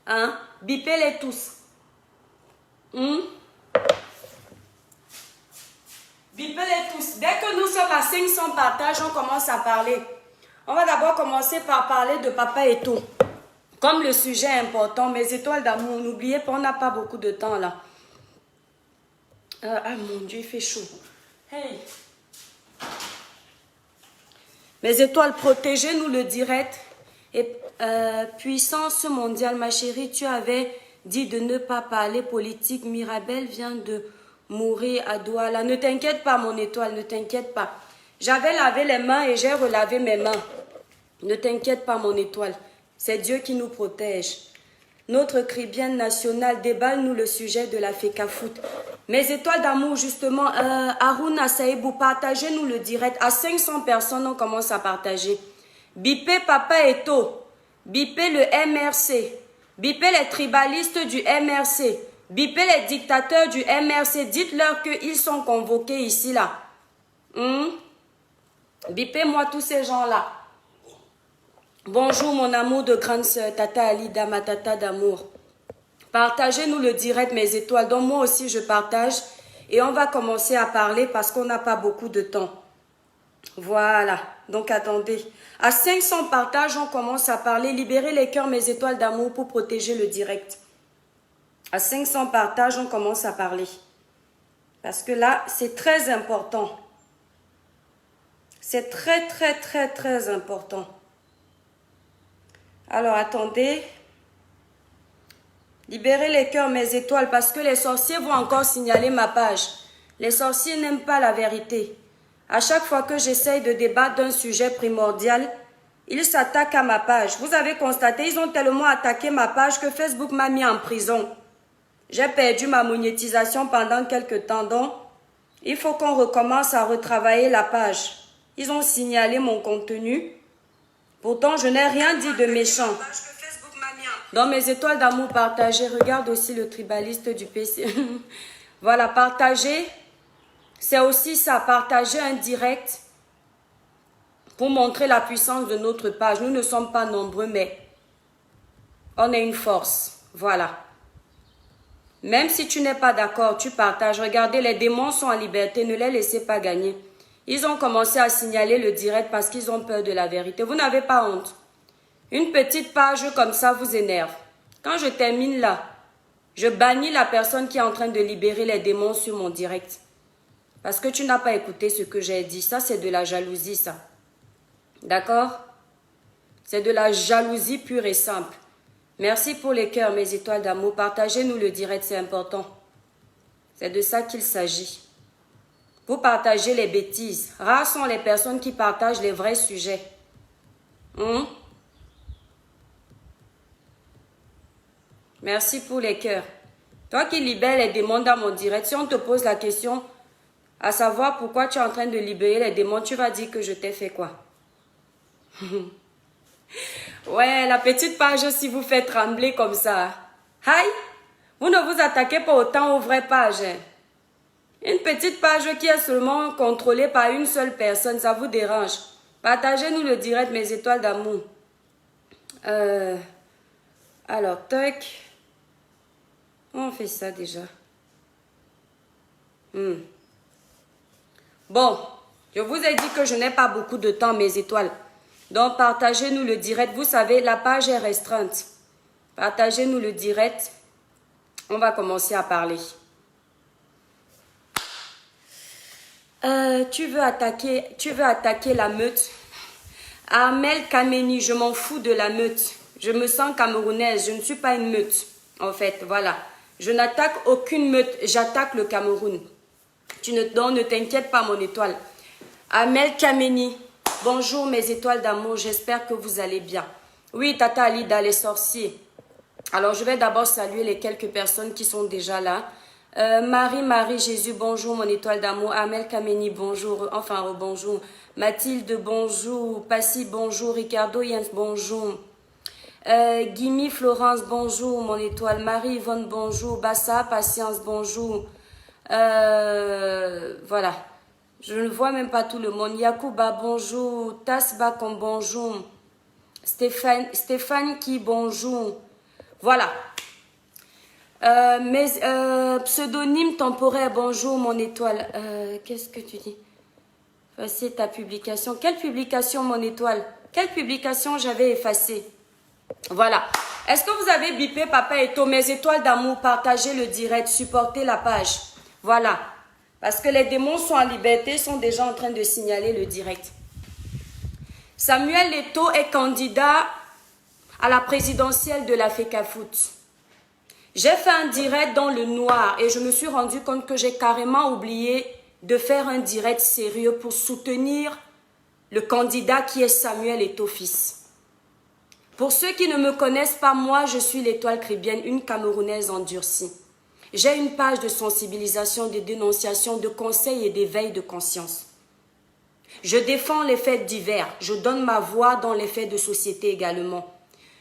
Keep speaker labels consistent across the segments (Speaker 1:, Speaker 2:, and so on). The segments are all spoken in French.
Speaker 1: Hein? Bipez-les tous. Bipez-les tous. Dès que nous sommes à 500 partages, on commence à parler. On va d'abord commencer par parler de Papa Eto'o. Comme le sujet est important, mes étoiles d'amour, n'oubliez pas, on n'a pas beaucoup de temps là. Ah mon Dieu, il fait chaud. Hey. Mes étoiles, protégez-nous le direct. Et puissance mondiale, ma chérie, tu avais dit de ne pas parler politique. Mirabel vient de mourir à Douala. Ne t'inquiète pas, mon étoile, ne t'inquiète pas. J'avais lavé les mains et j'ai relavé mes mains. Ne t'inquiète pas, mon étoile. C'est Dieu qui nous protège. Notre Caribbean nationale, déballe-nous le sujet de la FECAFOOT. Mes étoiles d'amour, justement, Aruna Saïbou, partagez-nous le direct. À 500 personnes, on commence à partager. Bipez Papa Eto'o. Bipez le MRC. Bipez les tribalistes du MRC. Bipez les dictateurs du MRC. Dites-leur qu'ils sont convoqués ici, là. Bipez-moi tous ces gens-là. Bonjour mon amour de grande sœur, Tata Alida, ma tata d'amour. Partagez-nous le direct, mes étoiles, donc moi aussi je partage. Et on va commencer à parler parce qu'on n'a pas beaucoup de temps. Voilà, donc attendez. À 500 partages, on commence à parler. Libérez les cœurs, mes étoiles d'amour pour protéger le direct. À 500 partages, on commence à parler. Parce que là, c'est très important. C'est très, très, très, très important. Alors, attendez. Libérez les cœurs, mes étoiles, parce que les sorciers vont encore signaler ma page. Les sorciers n'aiment pas la vérité. À chaque fois que j'essaye de débattre d'un sujet primordial, ils s'attaquent à ma page. Vous avez constaté, ils ont tellement attaqué ma page que Facebook m'a mis en prison. J'ai perdu ma monétisation pendant quelques temps, donc il faut qu'on recommence à retravailler la page. Ils ont signalé mon contenu. Pourtant, je n'ai rien dit de méchant. Dans mes étoiles d'amour partagées, regarde aussi le tribaliste du PC. Voilà, partager, c'est aussi ça, partager un direct pour montrer la puissance de notre page. Nous ne sommes pas nombreux, mais on est une force. Voilà. Même si tu n'es pas d'accord, tu partages. Regardez, les démons sont en liberté, ne les laissez pas gagner. Ils ont commencé à signaler le direct parce qu'ils ont peur de la vérité. Vous n'avez pas honte. Une petite page comme ça vous énerve. Quand je termine là, je bannis la personne qui est en train de libérer les démons sur mon direct. Parce que tu n'as pas écouté ce que j'ai dit. Ça, c'est de la jalousie, ça. D'accord? C'est de la jalousie pure et simple. Merci pour les cœurs, mes étoiles d'amour. Partagez-nous le direct, c'est important. C'est de ça qu'il s'agit. Vous partagez les bêtises. Rares sont les personnes qui partagent les vrais sujets. Merci pour les cœurs. Toi qui libères les démons dans mon direct, si on te pose la question, à savoir pourquoi tu es en train de libérer les démons, tu vas dire que je t'ai fait quoi? Ouais, la petite page aussi vous fait trembler comme ça. Aïe, vous ne vous attaquez pas autant aux vraies pages. Une petite page qui est seulement contrôlée par une seule personne, ça vous dérange. Partagez-nous le direct, mes étoiles d'amour. Alors, tac. On fait ça déjà. Bon, je vous ai dit que je n'ai pas beaucoup de temps, mes étoiles. Donc, partagez-nous le direct. Vous savez, la page est restreinte. Partagez-nous le direct. On va commencer à parler. Tu veux attaquer la meute. Amel Kameni, je m'en fous de la meute. Je me sens camerounaise. Je ne suis pas une meute. En fait, voilà. Je n'attaque aucune meute. J'attaque le Cameroun. Ne t'inquiète pas, mon étoile. Amel Kameni. Bonjour, mes étoiles d'amour. J'espère que vous allez bien. Oui, Tata Alida, les sorciers. Alors, je vais d'abord saluer les quelques personnes qui sont déjà là. Marie, Jésus, bonjour, mon étoile d'amour. Amel Kameni, bonjour. Enfin, bonjour. Mathilde, bonjour. Passy, bonjour. Ricardo Jens, bonjour. Guimi, Florence, bonjour, mon étoile. Marie-Yvonne, bonjour. Bassa, Patience, bonjour. Voilà. Je ne vois même pas tout le monde. Yacouba, bonjour. Tasbakon, bonjour. Stéphane qui, bonjour. Voilà. Pseudonyme temporaire, bonjour mon étoile. Qu'est-ce que tu dis? Voici ta publication. Quelle publication, mon étoile? Quelle publication j'avais effacée? Voilà. Est-ce que vous avez bipé Papa Eto? Mes étoiles d'amour, partagez le direct, supportez la page. Voilà. Parce que les démons sont en liberté, sont déjà en train de signaler le direct. Samuel Eto est candidat à la présidentielle de la FECAFOOT. J'ai fait un direct dans le noir et je me suis rendu compte que j'ai carrément oublié de faire un direct sérieux pour soutenir le candidat qui est Samuel Eto fils. Pour ceux qui ne me connaissent pas, moi je suis l'étoile caribéenne, une Camerounaise endurcie. J'ai une page de sensibilisation, de dénonciation, de conseils et d'éveil de conscience. Je défends les faits divers, je donne ma voix dans les faits de société également.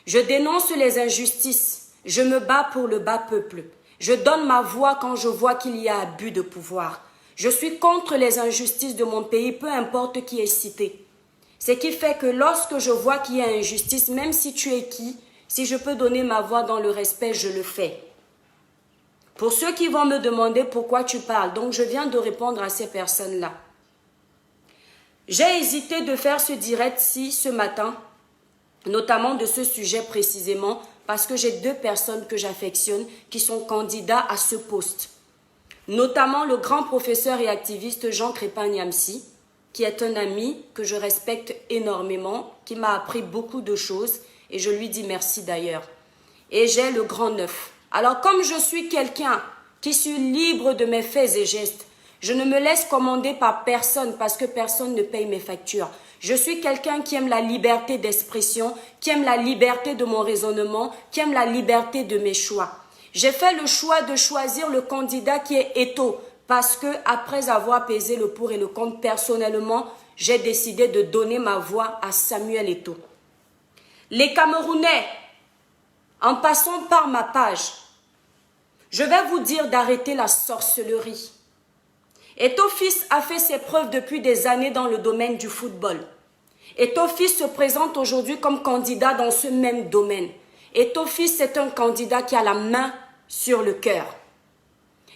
Speaker 1: Je dénonce les injustices, je me bats pour le bas peuple. Je donne ma voix quand je vois qu'il y a abus de pouvoir. Je suis contre les injustices de mon pays, peu importe qui est cité. Ce qui fait que lorsque je vois qu'il y a injustice, même si tu es qui, si je peux donner ma voix dans le respect, je le fais. Pour ceux qui vont me demander pourquoi tu parles, donc je viens de répondre à ces personnes-là. J'ai hésité de faire ce direct-ci ce matin, notamment de ce sujet précisément, parce que j'ai deux personnes que j'affectionne qui sont candidats à ce poste. Notamment le grand professeur et activiste Jean Crépin-Niamsi, qui est un ami que je respecte énormément, qui m'a appris beaucoup de choses, et je lui dis merci d'ailleurs. Et j'ai le grand neuf. Alors comme je suis quelqu'un qui suis libre de mes faits et gestes, je ne me laisse commander par personne parce que personne ne paye mes factures. Je suis quelqu'un qui aime la liberté d'expression, qui aime la liberté de mon raisonnement, qui aime la liberté de mes choix. J'ai fait le choix de choisir le candidat qui est Eto parce que après avoir pesé le pour et le contre personnellement, j'ai décidé de donner ma voix à Samuel Eto. Les Camerounais, en passant par ma page, je vais vous dire d'arrêter la sorcellerie. Eto fils a fait ses preuves depuis des années dans le domaine du football. Eto fils se présente aujourd'hui comme candidat dans ce même domaine. Eto fils est un candidat qui a la main sur le cœur.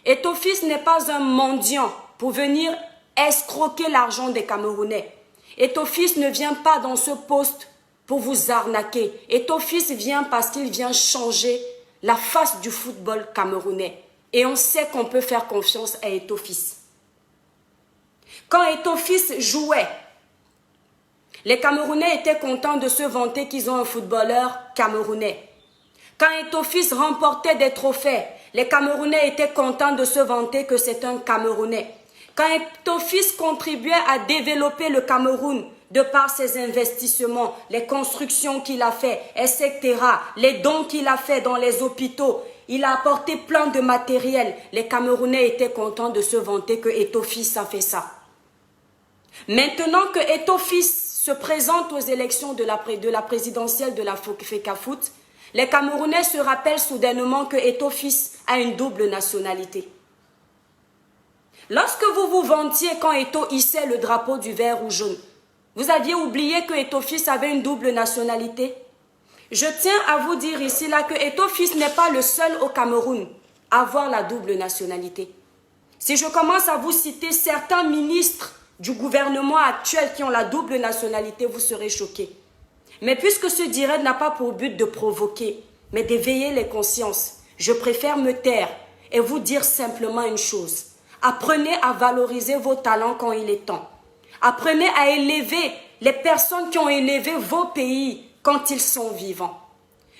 Speaker 1: Eto fils n'est pas un mendiant pour venir escroquer l'argent des Camerounais. Eto fils ne vient pas dans ce poste pour vous arnaquer. Eto fils vient parce qu'il vient changer la face du football camerounais. Et on sait qu'on peut faire confiance à Eto fils. Quand Eto fils jouait, les Camerounais étaient contents de se vanter qu'ils ont un footballeur camerounais. Quand Eto fils remportait des trophées, les Camerounais étaient contents de se vanter que c'est un Camerounais. Quand Eto fils contribuait à développer le Cameroun de par ses investissements, les constructions qu'il a fait, etc., les dons qu'il a fait dans les hôpitaux, il a apporté plein de matériel. Les Camerounais étaient contents de se vanter que Eto fils a fait ça. Maintenant que Eto fils se présente aux élections de la présidentielle de la FECAFOOT, les Camerounais se rappellent soudainement que Eto fils a une double nationalité. Lorsque vous vous vantiez quand Eto hissait le drapeau du vert ou jaune, vous aviez oublié que Eto fils avait une double nationalité? Je tiens à vous dire ici là que Eto fils n'est pas le seul au Cameroun à avoir la double nationalité. Si je commence à vous citer certains ministres du gouvernement actuel qui ont la double nationalité, vous serez choqués. Mais puisque ce direct n'a pas pour but de provoquer, mais d'éveiller les consciences, je préfère me taire et vous dire simplement une chose. Apprenez à valoriser vos talents quand il est temps. Apprenez à élever les personnes qui ont élevé vos pays quand ils sont vivants.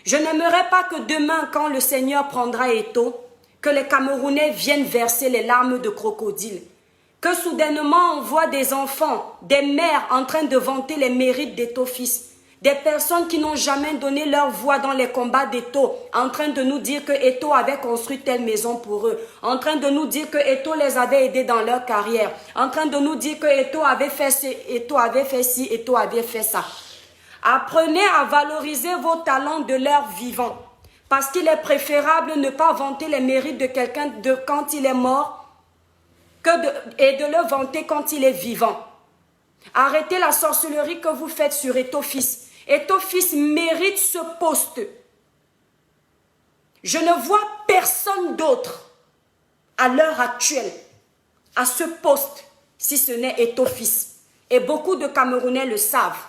Speaker 1: Je n'aimerais pas que demain, quand le Seigneur prendra Eto, que les Camerounais viennent verser les larmes de crocodile. Que soudainement on voit des enfants, des mères en train de vanter les mérites d'Eto fils. Des personnes qui n'ont jamais donné leur voix dans les combats d'Eto, en train de nous dire que Eto avait construit telle maison pour eux, en train de nous dire que Eto les avait aidés dans leur carrière, en train de nous dire que Eto avait fait ci, Eto avait fait ci, Eto avait fait ça. Apprenez à valoriser vos talents de leur vivant, parce qu'il est préférable ne pas vanter les mérites de quelqu'un quand il est mort et de le vanter quand il est vivant. Arrêtez la sorcellerie que vous faites sur Eto fils. Eto fils mérite ce poste. Je ne vois personne d'autre à l'heure actuelle à ce poste, si ce n'est Eto'o fils. Et beaucoup de Camerounais le savent.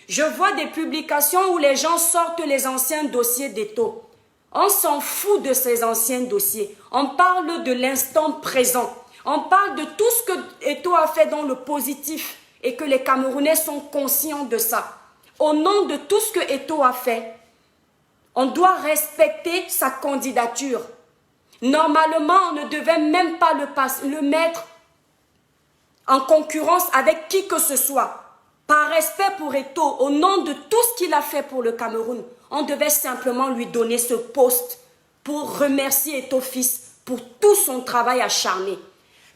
Speaker 1: Je vois des publications où les gens sortent les anciens dossiers d'Eto'o. On s'en fout de ces anciens dossiers. On parle de l'instant présent. On parle de tout ce que Eto'o a fait dans le positif et que les Camerounais sont conscients de ça. Au nom de tout ce que Eto'o a fait, on doit respecter sa candidature. Normalement, on ne devait même pas le mettre en concurrence avec qui que ce soit. Par respect pour Eto'o, au nom de tout ce qu'il a fait pour le Cameroun, on devait simplement lui donner ce poste pour remercier Eto'o fils pour tout son travail acharné.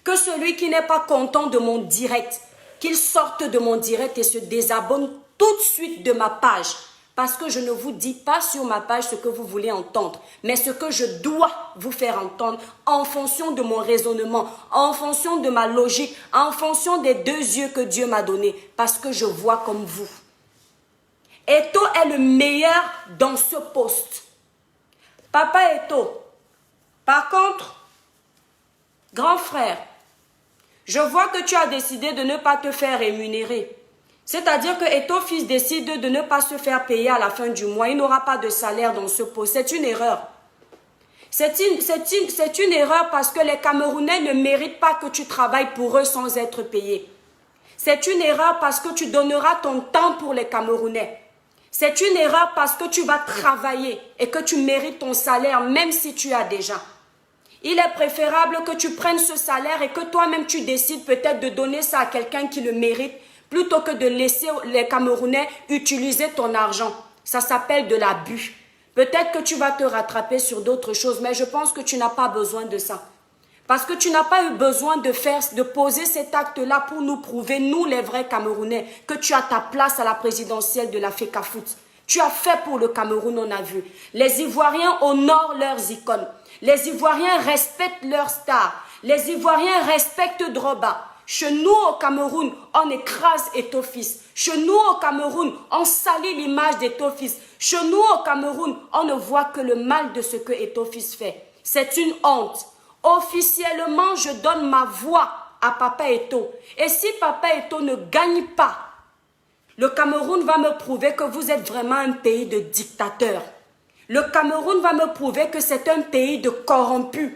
Speaker 1: Que celui qui n'est pas content de mon direct, qu'il sorte de mon direct et se désabonne tout de suite de ma page. Parce que je ne vous dis pas sur ma page ce que vous voulez entendre, mais ce que je dois vous faire entendre en fonction de mon raisonnement, en fonction de ma logique, en fonction des 2 yeux que Dieu m'a donnés, parce que je vois comme vous. Eto'o est le meilleur dans ce poste. Papa Eto'o, par contre, grand frère, je vois que tu as décidé de ne pas te faire rémunérer. C'est-à-dire que Eto'o fils décide de ne pas se faire payer à la fin du mois. Il n'aura pas de salaire dans ce poste. C'est une erreur. C'est une erreur parce que les Camerounais ne méritent pas que tu travailles pour eux sans être payé. C'est une erreur parce que tu donneras ton temps pour les Camerounais. C'est une erreur parce que tu vas travailler et que tu mérites ton salaire même si tu as déjà. Il est préférable que tu prennes ce salaire et que toi-même tu décides peut-être de donner ça à quelqu'un qui le mérite plutôt que de laisser les Camerounais utiliser ton argent. Ça s'appelle de l'abus. Peut-être que tu vas te rattraper sur d'autres choses, mais je pense que tu n'as pas besoin de ça. Parce que tu n'as pas eu besoin de poser cet acte-là pour nous prouver, nous les vrais Camerounais, que tu as ta place à la présidentielle de la FECAFOOT. Tu as fait pour le Cameroun, on a vu. Les Ivoiriens honorent leurs icônes. Les Ivoiriens respectent leurs stars. Les Ivoiriens respectent Droba. Chez nous au Cameroun, on écrase Eto'o fils. Chez nous au Cameroun, on salit l'image d'Eto'o fils. Chez nous au Cameroun, on ne voit que le mal de ce que Eto'o fils fait. C'est une honte. Officiellement, je donne ma voix à Papa Eto'o. Et si Papa Eto'o ne gagne pas, le Cameroun va me prouver que vous êtes vraiment un pays de dictateurs. Le Cameroun va me prouver que c'est un pays de corrompus.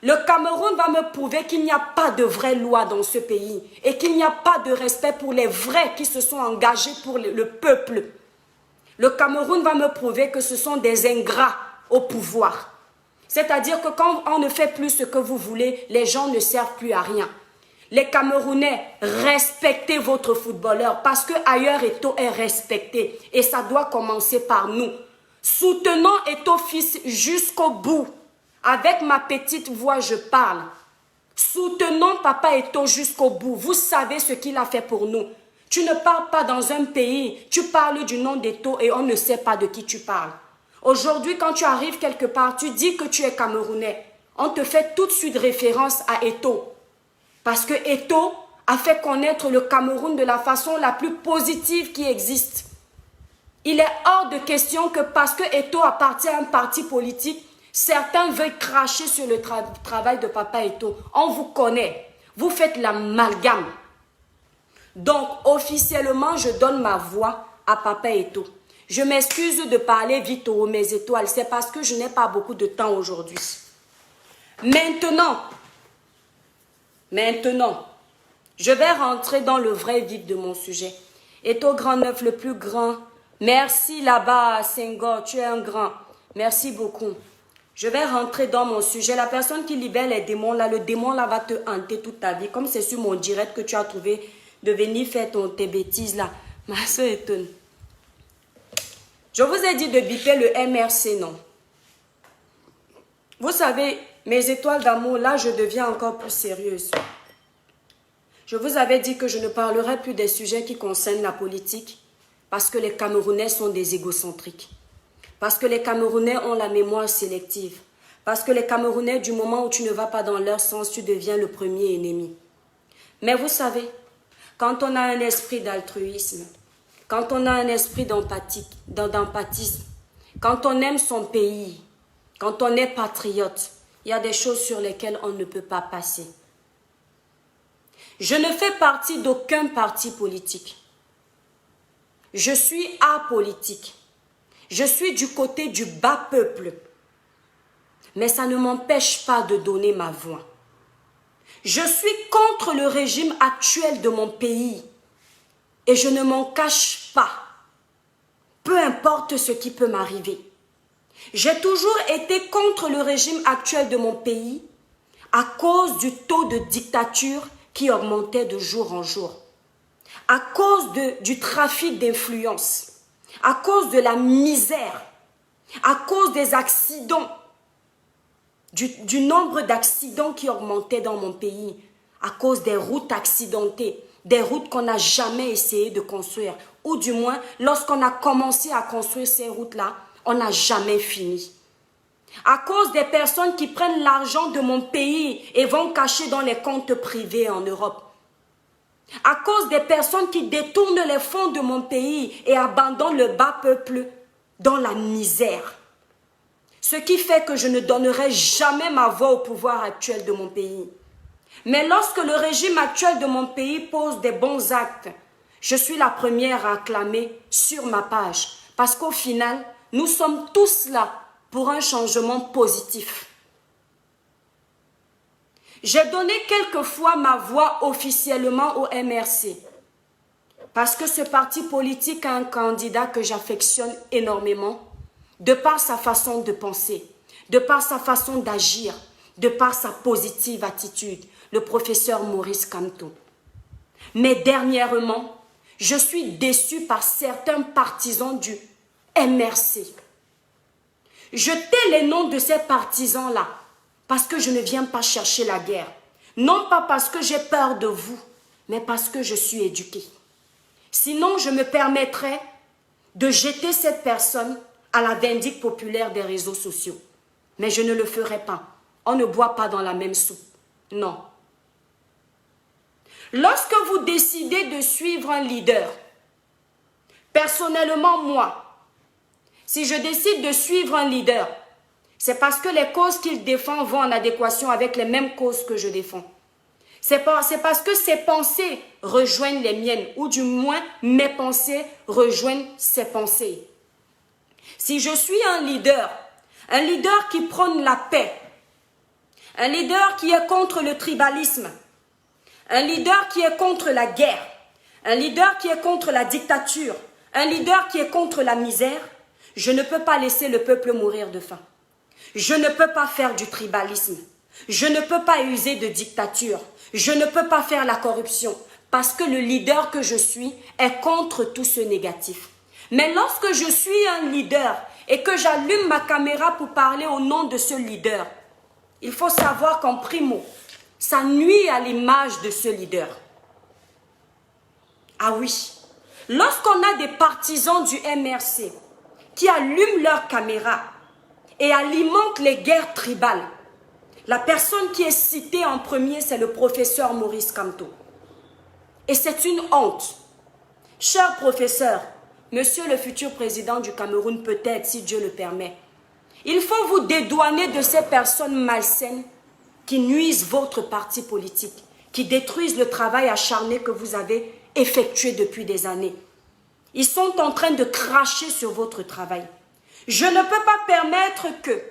Speaker 1: Le Cameroun va me prouver qu'il n'y a pas de vraie loi dans ce pays et qu'il n'y a pas de respect pour les vrais qui se sont engagés pour le peuple. Le Cameroun va me prouver que ce sont des ingrats au pouvoir. C'est-à-dire que quand on ne fait plus ce que vous voulez, les gens ne servent plus à rien. Les Camerounais, respectez votre footballeur parce qu'ailleurs Eto'o est respecté et ça doit commencer par nous. Soutenons Eto'o fils jusqu'au bout. Avec ma petite voix, je parle. Soutenons Papa Eto'o jusqu'au bout. Vous savez ce qu'il a fait pour nous. Tu ne parles pas dans un pays, tu parles du nom d'Eto'o et on ne sait pas de qui tu parles. Aujourd'hui, quand tu arrives quelque part, tu dis que tu es Camerounais. On te fait tout de suite référence à Eto'o. Parce que Eto'o a fait connaître le Cameroun de la façon la plus positive qui existe. Il est hors de question que parce que Eto'o appartient à un parti politique, certains veulent cracher sur le travail de Papa Eto'o. On vous connaît. Vous faites l'amalgame. Donc, officiellement, je donne ma voix à Papa Eto'o. Je m'excuse de parler vite aux mes étoiles. C'est parce que je n'ai pas beaucoup de temps aujourd'hui. Maintenant, je vais rentrer dans le vrai vif de mon sujet. Eto'o Grand Neuf, le plus grand. Merci là-bas, Senghor, tu es un grand. Merci beaucoup. Je vais rentrer dans mon sujet. La personne qui libère les démons, là, le démon là va te hanter toute ta vie. Comme c'est sur mon direct que tu as trouvé de venir faire tes bêtises là. Ma soeur étonne. Je vous ai dit de biper le MRC, non? Vous savez, mes étoiles d'amour, là, je deviens encore plus sérieuse. Je vous avais dit que je ne parlerai plus des sujets qui concernent la politique parce que les Camerounais sont des égocentriques. Parce que les Camerounais ont la mémoire sélective. Parce que les Camerounais, du moment où tu ne vas pas dans leur sens, tu deviens le premier ennemi. Mais vous savez, quand on a un esprit d'altruisme, quand on a un esprit d'empathisme, quand on aime son pays, Quand on est patriote, il y a des choses sur lesquelles on ne peut pas passer. Je ne fais partie d'aucun parti politique. Je suis apolitique. Je suis du côté du bas peuple. Mais ça ne m'empêche pas de donner ma voix. Je suis contre le régime actuel de mon pays. Et je ne m'en cache pas. Peu importe ce qui peut m'arriver. J'ai toujours été contre le régime actuel de mon pays à cause du taux de dictature qui augmentait de jour en jour, à cause du trafic d'influence, à cause de la misère, à cause des accidents, du nombre d'accidents qui augmentait dans mon pays, à cause des routes accidentées, des routes qu'on n'a jamais essayé de construire, ou du moins, lorsqu'on a commencé à construire ces routes-là, on n'a jamais fini. À cause des personnes qui prennent l'argent de mon pays et vont cacher dans les comptes privés en Europe. À cause des personnes qui détournent les fonds de mon pays et abandonnent le bas peuple dans la misère. Ce qui fait que je ne donnerai jamais ma voix au pouvoir actuel de mon pays. Mais lorsque le régime actuel de mon pays pose des bons actes, je suis la première à acclamer sur ma page. Parce qu'au final, nous sommes tous là pour un changement positif. J'ai donné quelquefois ma voix officiellement au MRC. Parce que ce parti politique a un candidat que j'affectionne énormément, de par sa façon de penser, de par sa façon d'agir, de par sa positive attitude, le professeur Maurice Kamto. Mais dernièrement, je suis déçue par certains partisans du MRC. Je tais les noms de ces partisans-là parce que je ne viens pas chercher la guerre. Non pas parce que j'ai peur de vous, mais parce que je suis éduquée. Sinon, je me permettrais de jeter cette personne à la vindicte populaire des réseaux sociaux. Mais je ne le ferai pas. On ne boit pas dans la même soupe. Non. Lorsque vous décidez de suivre un leader, personnellement, moi, si je décide de suivre un leader, c'est parce que les causes qu'il défend vont en adéquation avec les mêmes causes que je défends. C'est parce que ses pensées rejoignent les miennes, ou du moins mes pensées rejoignent ses pensées. Si je suis un leader qui prône la paix, un leader qui est contre le tribalisme, un leader qui est contre la guerre, un leader qui est contre la dictature, un leader qui est contre la misère, je ne peux pas laisser le peuple mourir de faim. Je ne peux pas faire du tribalisme. Je ne peux pas user de dictature. Je ne peux pas faire la corruption parce que le leader que je suis est contre tout ce négatif. Mais lorsque je suis un leader et que j'allume ma caméra pour parler au nom de ce leader, il faut savoir qu'en primo, ça nuit à l'image de ce leader. Ah oui, lorsqu'on a des partisans du MRC qui allument leur caméra et alimentent les guerres tribales, la personne qui est citée en premier, c'est le professeur Maurice Kamto. Et c'est une honte. Cher professeur, monsieur le futur président du Cameroun, peut-être, si Dieu le permet, il faut vous dédouaner de ces personnes malsaines qui nuisent votre parti politique, qui détruisent le travail acharné que vous avez effectué depuis des années. Ils sont en train de cracher sur votre travail. Je ne peux pas permettre que,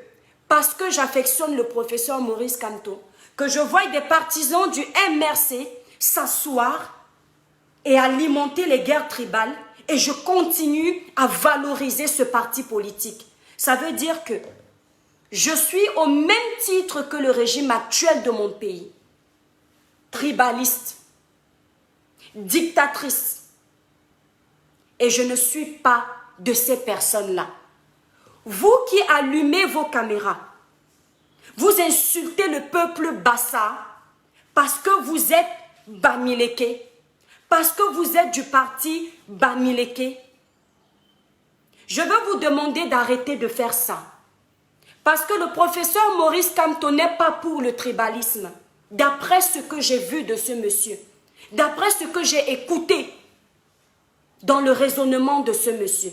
Speaker 1: parce que j'affectionne le professeur Maurice Kamto, que je voie des partisans du MRC s'asseoir et alimenter les guerres tribales et je continue à valoriser ce parti politique. Ça veut dire que je suis au même titre que le régime actuel de mon pays, tribaliste, dictatrice, et je ne suis pas de ces personnes-là. Vous qui allumez vos caméras, vous insultez le peuple bassa parce que vous êtes Bamileke, parce que vous êtes du parti Bamileke. Je veux vous demander d'arrêter de faire ça. Parce que le professeur Maurice Kamto n'est pas pour le tribalisme, d'après ce que j'ai vu de ce monsieur, d'après ce que j'ai écouté dans le raisonnement de ce monsieur.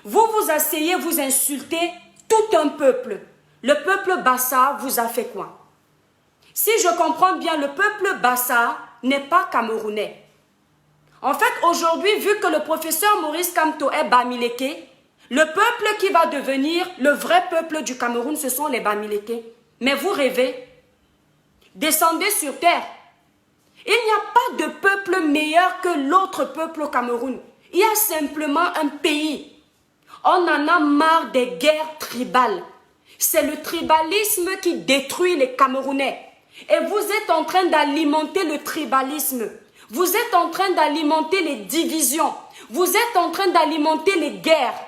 Speaker 1: Vous vous asseyez, vous insultez tout un peuple, le peuple Bassa vous a fait quoi? Si je comprends bien, le peuple Bassa n'est pas camerounais. En fait, aujourd'hui, vu que le professeur Maurice Kamto est Bamileke, le peuple qui va devenir le vrai peuple du Cameroun, ce sont les Bamileke. Mais vous rêvez. Descendez sur terre. Il n'y a pas de peuple meilleur que l'autre peuple au Cameroun. Il y a simplement un pays. On en a marre des guerres tribales. C'est le tribalisme qui détruit les Camerounais. Et vous êtes en train d'alimenter le tribalisme. Vous êtes en train d'alimenter les divisions. Vous êtes en train d'alimenter les guerres.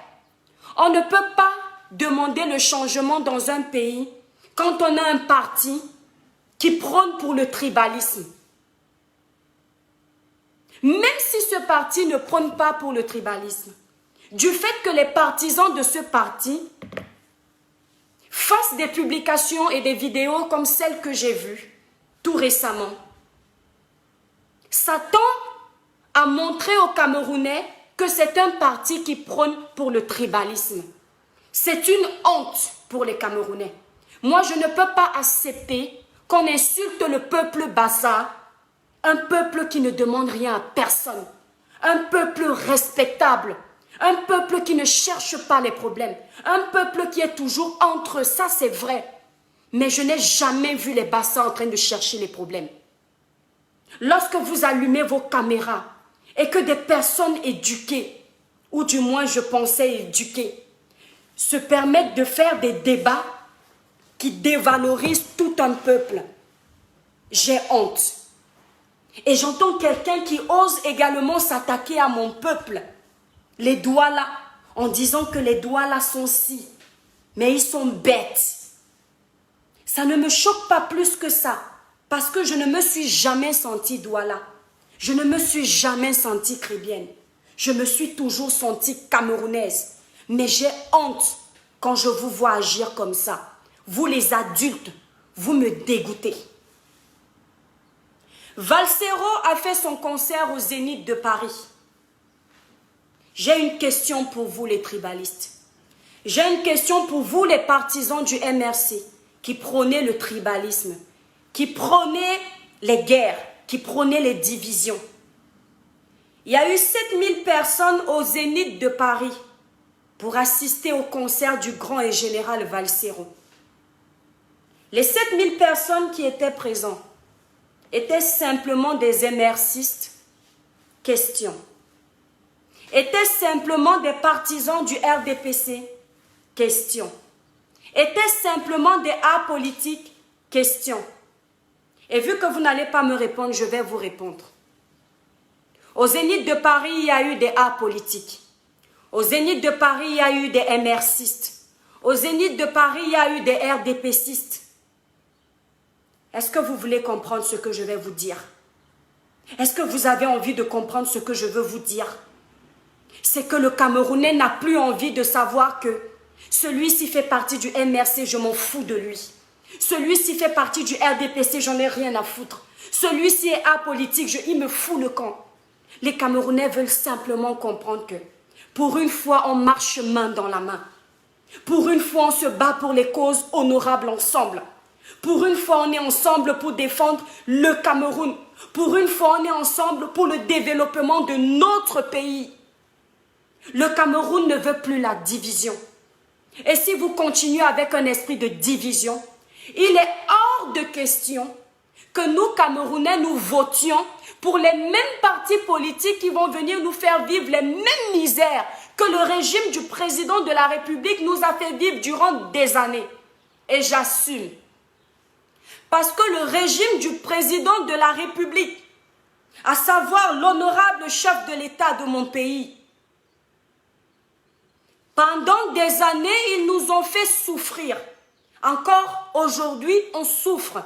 Speaker 1: On ne peut pas demander le changement dans un pays quand on a un parti qui prône pour le tribalisme. Même si ce parti ne prône pas pour le tribalisme, du fait que les partisans de ce parti fassent des publications et des vidéos comme celles que j'ai vues tout récemment, ça tend à montrer aux Camerounais que c'est un parti qui prône pour le tribalisme. C'est une honte pour les Camerounais. Moi, je ne peux pas accepter qu'on insulte le peuple Bassa, un peuple qui ne demande rien à personne, un peuple respectable, un peuple qui ne cherche pas les problèmes, un peuple qui est toujours entre eux, ça c'est vrai. Mais je n'ai jamais vu les Bassa en train de chercher les problèmes. Lorsque vous allumez vos caméras et que des personnes éduquées, ou du moins je pensais éduquées, se permettent de faire des débats qui dévalorisent tout un peuple, j'ai honte. Et j'entends quelqu'un qui ose également s'attaquer à mon peuple, les Douala, en disant que les Douala sont si, mais ils sont bêtes. Ça ne me choque pas plus que ça, parce que je ne me suis jamais sentie Douala. Je ne me suis jamais sentie chrétienne. Je me suis toujours sentie camerounaise. Mais j'ai honte quand je vous vois agir comme ça. Vous les adultes, vous me dégoûtez. Valsero a fait son concert au Zénith de Paris. J'ai une question pour vous les tribalistes. J'ai une question pour vous les partisans du MRC qui prônaient le tribalisme, qui prônaient les guerres, qui prônaient les divisions. Il y a eu 7000 personnes au Zénith de Paris pour assister au concert du grand et général Valsero. Les 7000 personnes qui étaient présentes étaient simplement des MRCistes? Question. Étaient simplement des partisans du RDPC? Question. Étaient simplement des apolitiques? Question. Et vu que vous n'allez pas me répondre, je vais vous répondre. Au Zénith de Paris, il y a eu des apolitiques. Au Zénith de Paris, il y a eu des MRCistes. Au Zénith de Paris, il y a eu des RDPCistes. Est-ce que vous voulez comprendre ce que je vais vous dire? Est-ce que vous avez envie de comprendre ce que je veux vous dire? C'est que le Camerounais n'a plus envie de savoir que celui-ci fait partie du MRC, je m'en fous de lui. Celui-ci fait partie du RDPC, j'en ai rien à foutre. Celui-ci est apolitique, il me fout le camp. Les Camerounais veulent simplement comprendre que pour une fois, on marche main dans la main. Pour une fois, on se bat pour les causes honorables ensemble. Pour une fois, on est ensemble pour défendre le Cameroun. Pour une fois, on est ensemble pour le développement de notre pays. Le Cameroun ne veut plus la division. Et si vous continuez avec un esprit de division, il est hors de question que nous, Camerounais, nous votions pour les mêmes partis politiques qui vont venir nous faire vivre les mêmes misères que le régime du président de la République nous a fait vivre durant des années. Et j'assume. Parce que le régime du président de la République, à savoir l'honorable chef de l'État de mon pays, pendant des années, ils nous ont fait souffrir. Encore aujourd'hui, on souffre.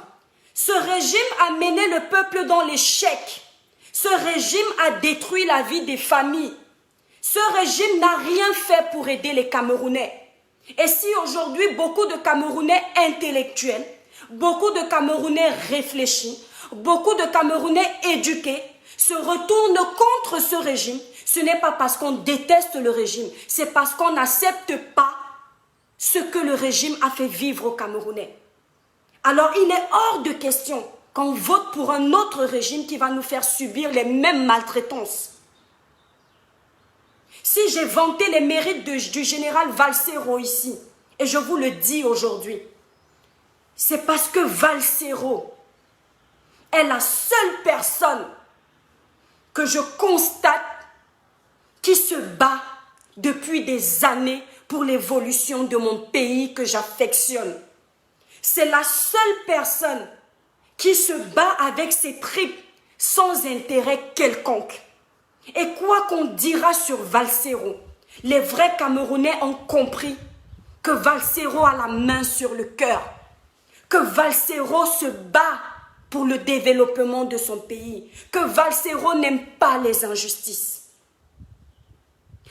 Speaker 1: Ce régime a mené le peuple dans l'échec. Ce régime a détruit la vie des familles. Ce régime n'a rien fait pour aider les Camerounais. Et si aujourd'hui, beaucoup de Camerounais intellectuels, beaucoup de Camerounais réfléchis, beaucoup de Camerounais éduqués se retournent contre ce régime, ce n'est pas parce qu'on déteste le régime, c'est parce qu'on n'accepte pas ce que le régime a fait vivre aux Camerounais. Alors il est hors de question qu'on vote pour un autre régime qui va nous faire subir les mêmes maltraitances. Si j'ai vanté les mérites du général Valsero ici, et je vous le dis aujourd'hui, c'est parce que Valsero est la seule personne que je constate qui se bat depuis des années pour l'évolution de mon pays que j'affectionne. C'est la seule personne qui se bat avec ses tripes sans intérêt quelconque. Et quoi qu'on dira sur Valsero, les vrais Camerounais ont compris que Valsero a la main sur le cœur, que Valsero se bat pour le développement de son pays, que Valsero n'aime pas les injustices.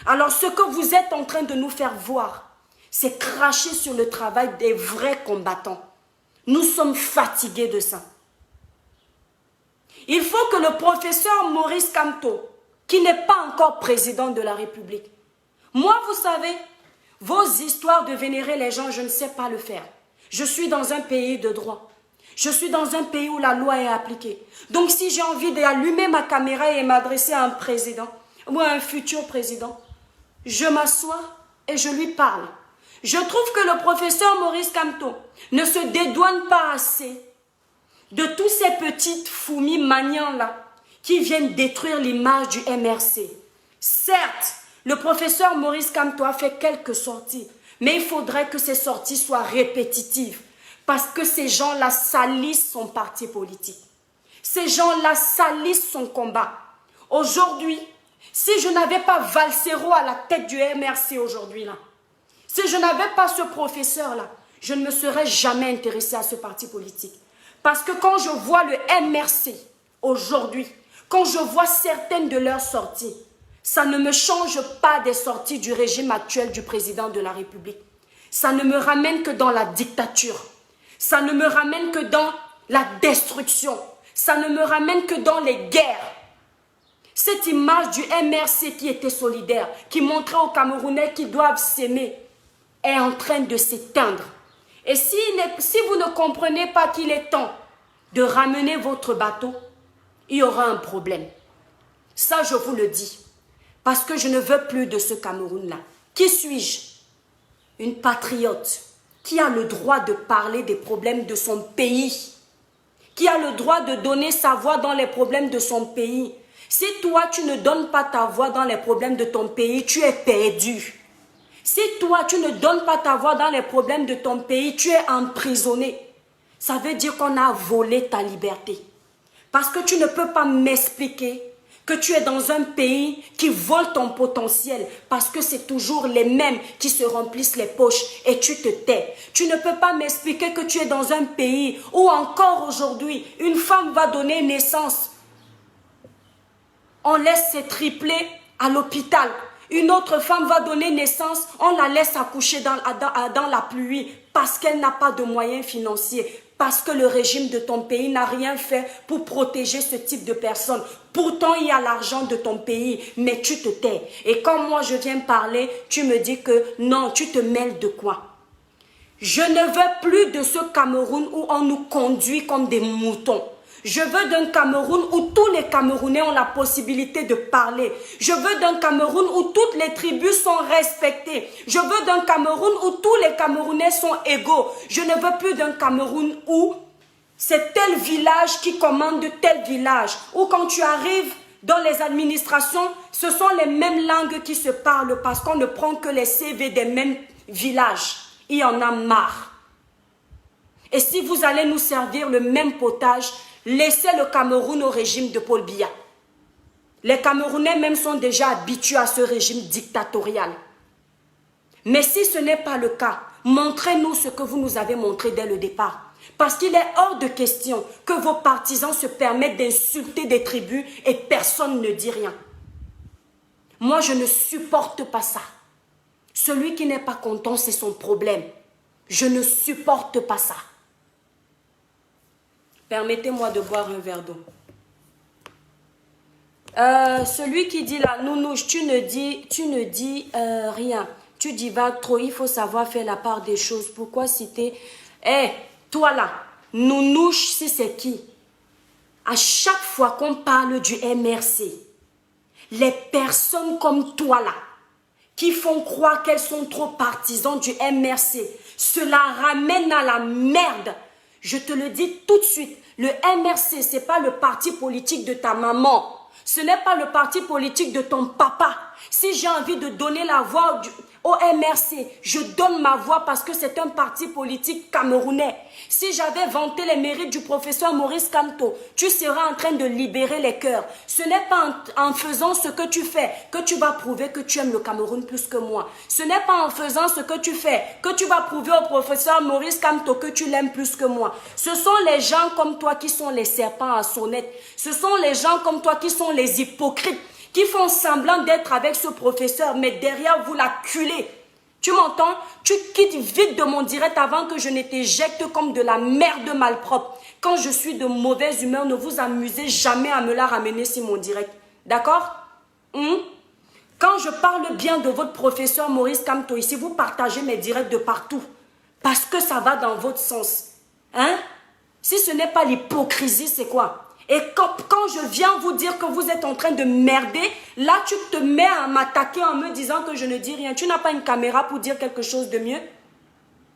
Speaker 1: Alors ce que vous êtes en train de nous faire voir, c'est cracher sur le travail des vrais combattants. Nous sommes fatigués de ça. Il faut que le professeur Maurice Kamto, qui n'est pas encore président de la République, moi, vous savez, vos histoires de vénérer les gens, je ne sais pas le faire. Je suis dans un pays de droit. Je suis dans un pays où la loi est appliquée. Donc si j'ai envie d'allumer ma caméra et m'adresser à un président ou à un futur président, je m'assois et je lui parle. Je trouve que le professeur Maurice Kamto ne se dédouane pas assez de tous ces petites fourmis maniants-là qui viennent détruire l'image du MRC. Certes, le professeur Maurice Kamto a fait quelques sorties, mais il faudrait que ces sorties soient répétitives parce que ces gens-là salissent son parti politique. Ces gens-là salissent son combat. Aujourd'hui, si je n'avais pas Valsero à la tête du MRC aujourd'hui, là, si je n'avais pas ce professeur-là, je ne me serais jamais intéressée à ce parti politique. Parce que quand je vois le MRC aujourd'hui, quand je vois certaines de leurs sorties, ça ne me change pas des sorties du régime actuel du président de la République. Ça ne me ramène que dans la dictature. Ça ne me ramène que dans la destruction. Ça ne me ramène que dans les guerres. Cette image du MRC qui était solidaire, qui montrait aux Camerounais qu'ils doivent s'aimer, est en train de s'éteindre. Et si vous ne comprenez pas qu'il est temps de ramener votre bateau, il y aura un problème. Ça, je vous le dis. Parce que je ne veux plus de ce Cameroun-là. Qui suis-je? Une patriote qui a le droit de parler des problèmes de son pays, qui a le droit de donner sa voix dans les problèmes de son pays. Si toi, tu ne donnes pas ta voix dans les problèmes de ton pays, tu es perdu. Si toi, tu ne donnes pas ta voix dans les problèmes de ton pays, tu es emprisonné. Ça veut dire qu'on a volé ta liberté. Parce que tu ne peux pas m'expliquer que tu es dans un pays qui vole ton potentiel parce que c'est toujours les mêmes qui se remplissent les poches et tu te tais. Tu ne peux pas m'expliquer que tu es dans un pays où encore aujourd'hui, une femme va donner naissance. On laisse ses triplés à l'hôpital. Une autre femme va donner naissance, on la laisse accoucher dans la pluie parce qu'elle n'a pas de moyens financiers. Parce que le régime de ton pays n'a rien fait pour protéger ce type de personnes. Pourtant, il y a l'argent de ton pays, mais tu te tais. Et quand moi je viens parler, tu me dis que non, tu te mêles de quoi? Je ne veux plus de ce Cameroun où on nous conduit comme des moutons. Je veux d'un Cameroun où tous les Camerounais ont la possibilité de parler. Je veux d'un Cameroun où toutes les tribus sont respectées. Je veux d'un Cameroun où tous les Camerounais sont égaux. Je ne veux plus d'un Cameroun où c'est tel village qui commande tel village. Ou quand tu arrives dans les administrations, ce sont les mêmes langues qui se parlent parce qu'on ne prend que les CV des mêmes villages. Il y en a marre. Et si vous allez nous servir le même potage, laissez le Cameroun au régime de Paul Biya. Les Camerounais même sont déjà habitués à ce régime dictatorial. Mais si ce n'est pas le cas, montrez-nous ce que vous nous avez montré dès le départ. Parce qu'il est hors de question que vos partisans se permettent d'insulter des tribus et personne ne dit rien. Moi, je ne supporte pas ça. Celui qui n'est pas content, c'est son problème. Je ne supporte pas ça. Permettez-moi de boire un verre d'eau. Celui qui dit là, Nounouche, tu ne dis rien. Tu divagues trop, il faut savoir faire la part des choses. Pourquoi citer... Eh, toi là, Nounouche, si c'est qui? À chaque fois qu'on parle du MRC, les personnes comme toi là, qui font croire qu'elles sont trop partisans du MRC, cela ramène à la merde. Je te le dis tout de suite, le MRC, ce n'est pas le parti politique de ta maman. Ce n'est pas le parti politique de ton papa. Si j'ai envie de donner la voix au MRC, je donne ma voix parce que c'est un parti politique camerounais. Si j'avais vanté les mérites du professeur Maurice Kamto, tu seras en train de libérer les cœurs. Ce n'est pas en faisant ce que tu fais que tu vas prouver que tu aimes le Cameroun plus que moi. Ce n'est pas en faisant ce que tu fais que tu vas prouver au professeur Maurice Kamto que tu l'aimes plus que moi. Ce sont les gens comme toi qui sont les serpents à sonnette. Ce sont les gens comme toi qui sont les hypocrites, qui font semblant d'être avec ce professeur, mais derrière vous l'acculez. Tu m'entends? Tu quittes vite de mon direct avant que je ne t'éjecte comme de la merde malpropre. Quand je suis de mauvaise humeur, ne vous amusez jamais à me la ramener sur mon direct. D'accord? Quand je parle bien de votre professeur Maurice Kamto ici, vous partagez mes directs de partout. Parce que ça va dans votre sens. Hein? Si ce n'est pas l'hypocrisie, c'est quoi? Et quand je viens vous dire que vous êtes en train de merder, là tu te mets à m'attaquer en me disant que je ne dis rien. Tu n'as pas une caméra pour dire quelque chose de mieux?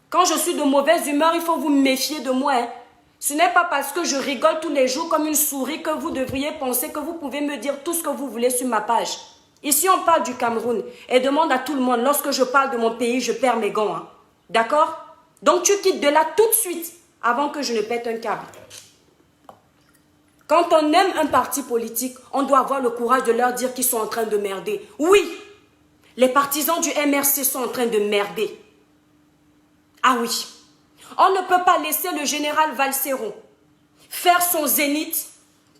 Speaker 1: Quand je suis de mauvaise humeur, il faut vous méfier de moi. Hein. Ce n'est pas parce que je rigole tous les jours comme une souris que vous devriez penser que vous pouvez me dire tout ce que vous voulez sur ma page. Ici on parle du Cameroun et demande à tout le monde, lorsque je parle de mon pays, je perds mes gants. Hein. D'accord? Donc tu quittes de là tout de suite avant que je ne pète un câble. Quand on aime un parti politique, on doit avoir le courage de leur dire qu'ils sont en train de merder. Oui, les partisans du MRC sont en train de merder. Ah oui, on ne peut pas laisser le général Valsero faire son zénith,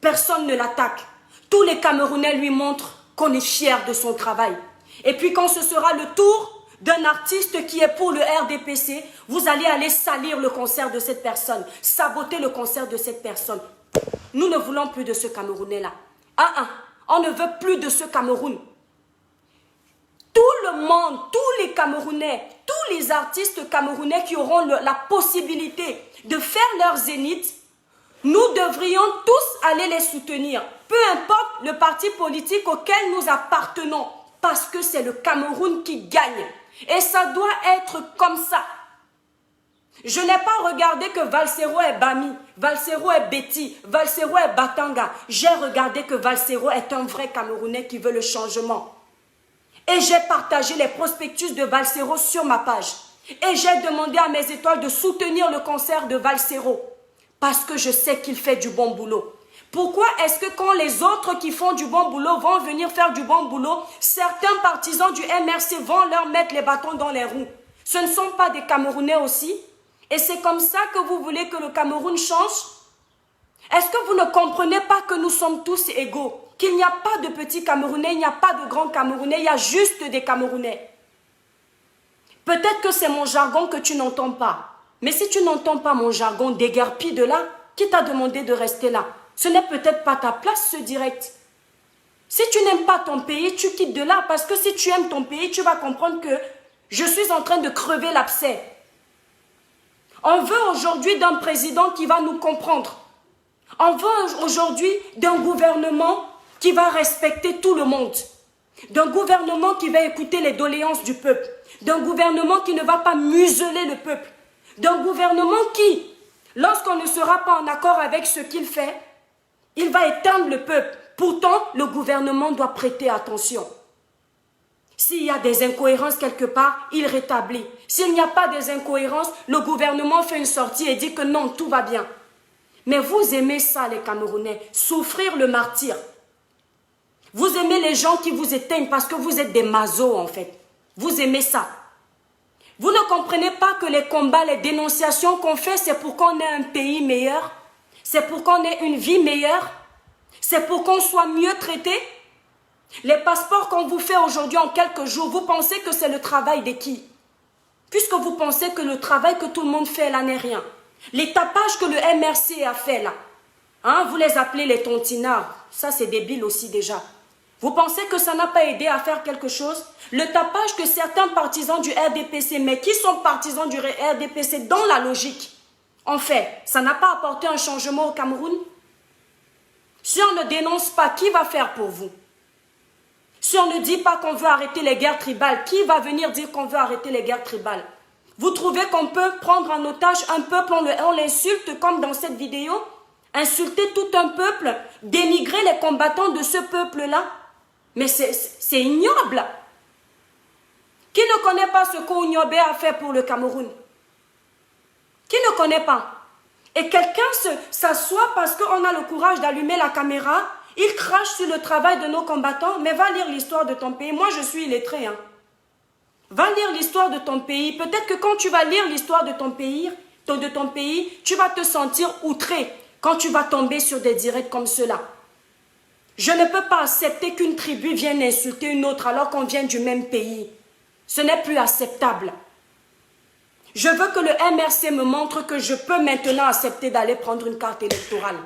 Speaker 1: personne ne l'attaque. Tous les Camerounais lui montrent qu'on est fier de son travail. Et puis quand ce sera le tour d'un artiste qui est pour le RDPC, vous allez aller salir le concert de cette personne, saboter le concert de cette personne. Nous ne voulons plus de ce Camerounais-là. On ne veut plus de ce Cameroun. Tout le monde, tous les Camerounais, tous les artistes camerounais qui auront la possibilité de faire leur zénith, nous devrions tous aller les soutenir. Peu importe le parti politique auquel nous appartenons, parce que c'est le Cameroun qui gagne. Et ça doit être comme ça. Je n'ai pas regardé que Valsero est Bami, Valsero est Betty, Valsero est Batanga. J'ai regardé que Valsero est un vrai Camerounais qui veut le changement. Et j'ai partagé les prospectus de Valsero sur ma page. Et j'ai demandé à mes étoiles de soutenir le concert de Valsero. Parce que je sais qu'il fait du bon boulot. Pourquoi est-ce que quand les autres qui font du bon boulot vont venir faire du bon boulot, certains partisans du MRC vont leur mettre les bâtons dans les roues? Ce ne sont pas des Camerounais aussi? Et c'est comme ça que vous voulez que le Cameroun change? Est-ce que vous ne comprenez pas que nous sommes tous égaux? Qu'il n'y a pas de petits Camerounais, il n'y a pas de grands Camerounais, il y a juste des Camerounais. Peut-être que c'est mon jargon que tu n'entends pas. Mais si tu n'entends pas mon jargon, déguerpis de là. Qui t'a demandé de rester là? Ce n'est peut-être pas ta place, ce direct. Si tu n'aimes pas ton pays, tu quittes de là. Parce que si tu aimes ton pays, tu vas comprendre que je suis en train de crever l'abcès. On veut aujourd'hui d'un président qui va nous comprendre. On veut aujourd'hui d'un gouvernement qui va respecter tout le monde. D'un gouvernement qui va écouter les doléances du peuple. D'un gouvernement qui ne va pas museler le peuple. D'un gouvernement qui, lorsqu'on ne sera pas en accord avec ce qu'il fait, il va éteindre le peuple. Pourtant, le gouvernement doit prêter attention. S'il y a des incohérences quelque part, il rétablit. S'il n'y a pas des incohérences, le gouvernement fait une sortie et dit que non, tout va bien. Mais vous aimez ça, les Camerounais, souffrir le martyre. Vous aimez les gens qui vous éteignent parce que vous êtes des masos, en fait. Vous aimez ça. Vous ne comprenez pas que les combats, les dénonciations qu'on fait, c'est pour qu'on ait un pays meilleur. C'est pour qu'on ait une vie meilleure. C'est pour qu'on soit mieux traité. Les passeports qu'on vous fait aujourd'hui en quelques jours, vous pensez que c'est le travail de qui? Puisque vous pensez que le travail que tout le monde fait là n'est rien. Les tapages que le MRC a fait là, hein, vous les appelez les tontinards. Ça c'est débile aussi déjà. Vous pensez que ça n'a pas aidé à faire quelque chose? Le tapage que certains partisans du RDPC, mais qui sont partisans du RDPC dans la logique, en fait, ça n'a pas apporté un changement au Cameroun? Si on ne dénonce pas, qui va faire pour vous? Si on ne dit pas qu'on veut arrêter les guerres tribales, qui va venir dire qu'on veut arrêter les guerres tribales? Vous trouvez qu'on peut prendre en otage un peuple, on l'insulte comme dans cette vidéo? Insulter tout un peuple, dénigrer les combattants de ce peuple-là? Mais c'est ignoble. Qui ne connaît pas ce qu'Ouniobe a fait pour le Cameroun? Qui ne connaît pas? Et quelqu'un s'assoit parce qu'on a le courage d'allumer la caméra, il crache sur le travail de nos combattants, mais va lire l'histoire de ton pays. Moi, je suis illettré. Va lire l'histoire de ton pays. Peut-être que quand tu vas lire l'histoire de ton pays, tu vas te sentir outré quand tu vas tomber sur des directs comme cela. Je ne peux pas accepter qu'une tribu vienne insulter une autre alors qu'on vient du même pays. Ce n'est plus acceptable. Je veux que le MRC me montre que je peux maintenant accepter d'aller prendre une carte électorale.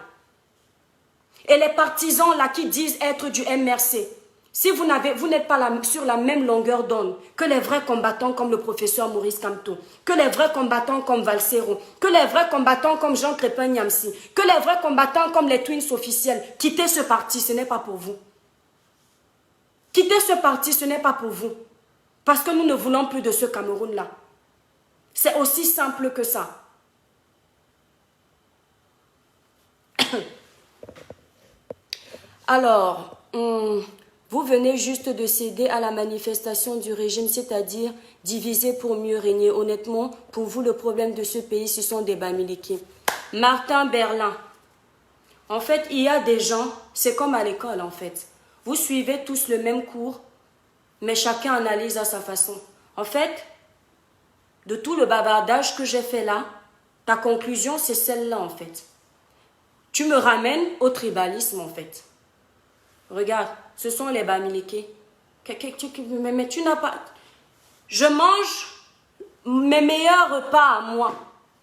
Speaker 1: Et les partisans là qui disent être du MRC, si vous n'êtes pas sur la même longueur d'onde que les vrais combattants comme le professeur Maurice Kamto, que les vrais combattants comme Valsero, que les vrais combattants comme Jean Crépin-Niamsi, que les vrais combattants comme les Twins officiels, quittez ce parti, ce n'est pas pour vous. Quittez ce parti, ce n'est pas pour vous. Parce que nous ne voulons plus de ce Cameroun-là. C'est aussi simple que ça. Alors, vous venez juste de céder à la manifestation du régime, c'est-à-dire diviser pour mieux régner. Honnêtement, pour vous, le problème de ce pays, ce sont des Bamileke. Martin Berlin. En fait, il y a des gens, c'est comme à l'école en fait. Vous suivez tous le même cours, mais chacun analyse à sa façon. En fait, de tout le bavardage que j'ai fait là, ta conclusion, c'est celle-là en fait. Tu me ramènes au tribalisme en fait. Regarde, ce sont les Bamileke. Mais tu n'as pas... Je mange mes meilleurs repas à moi.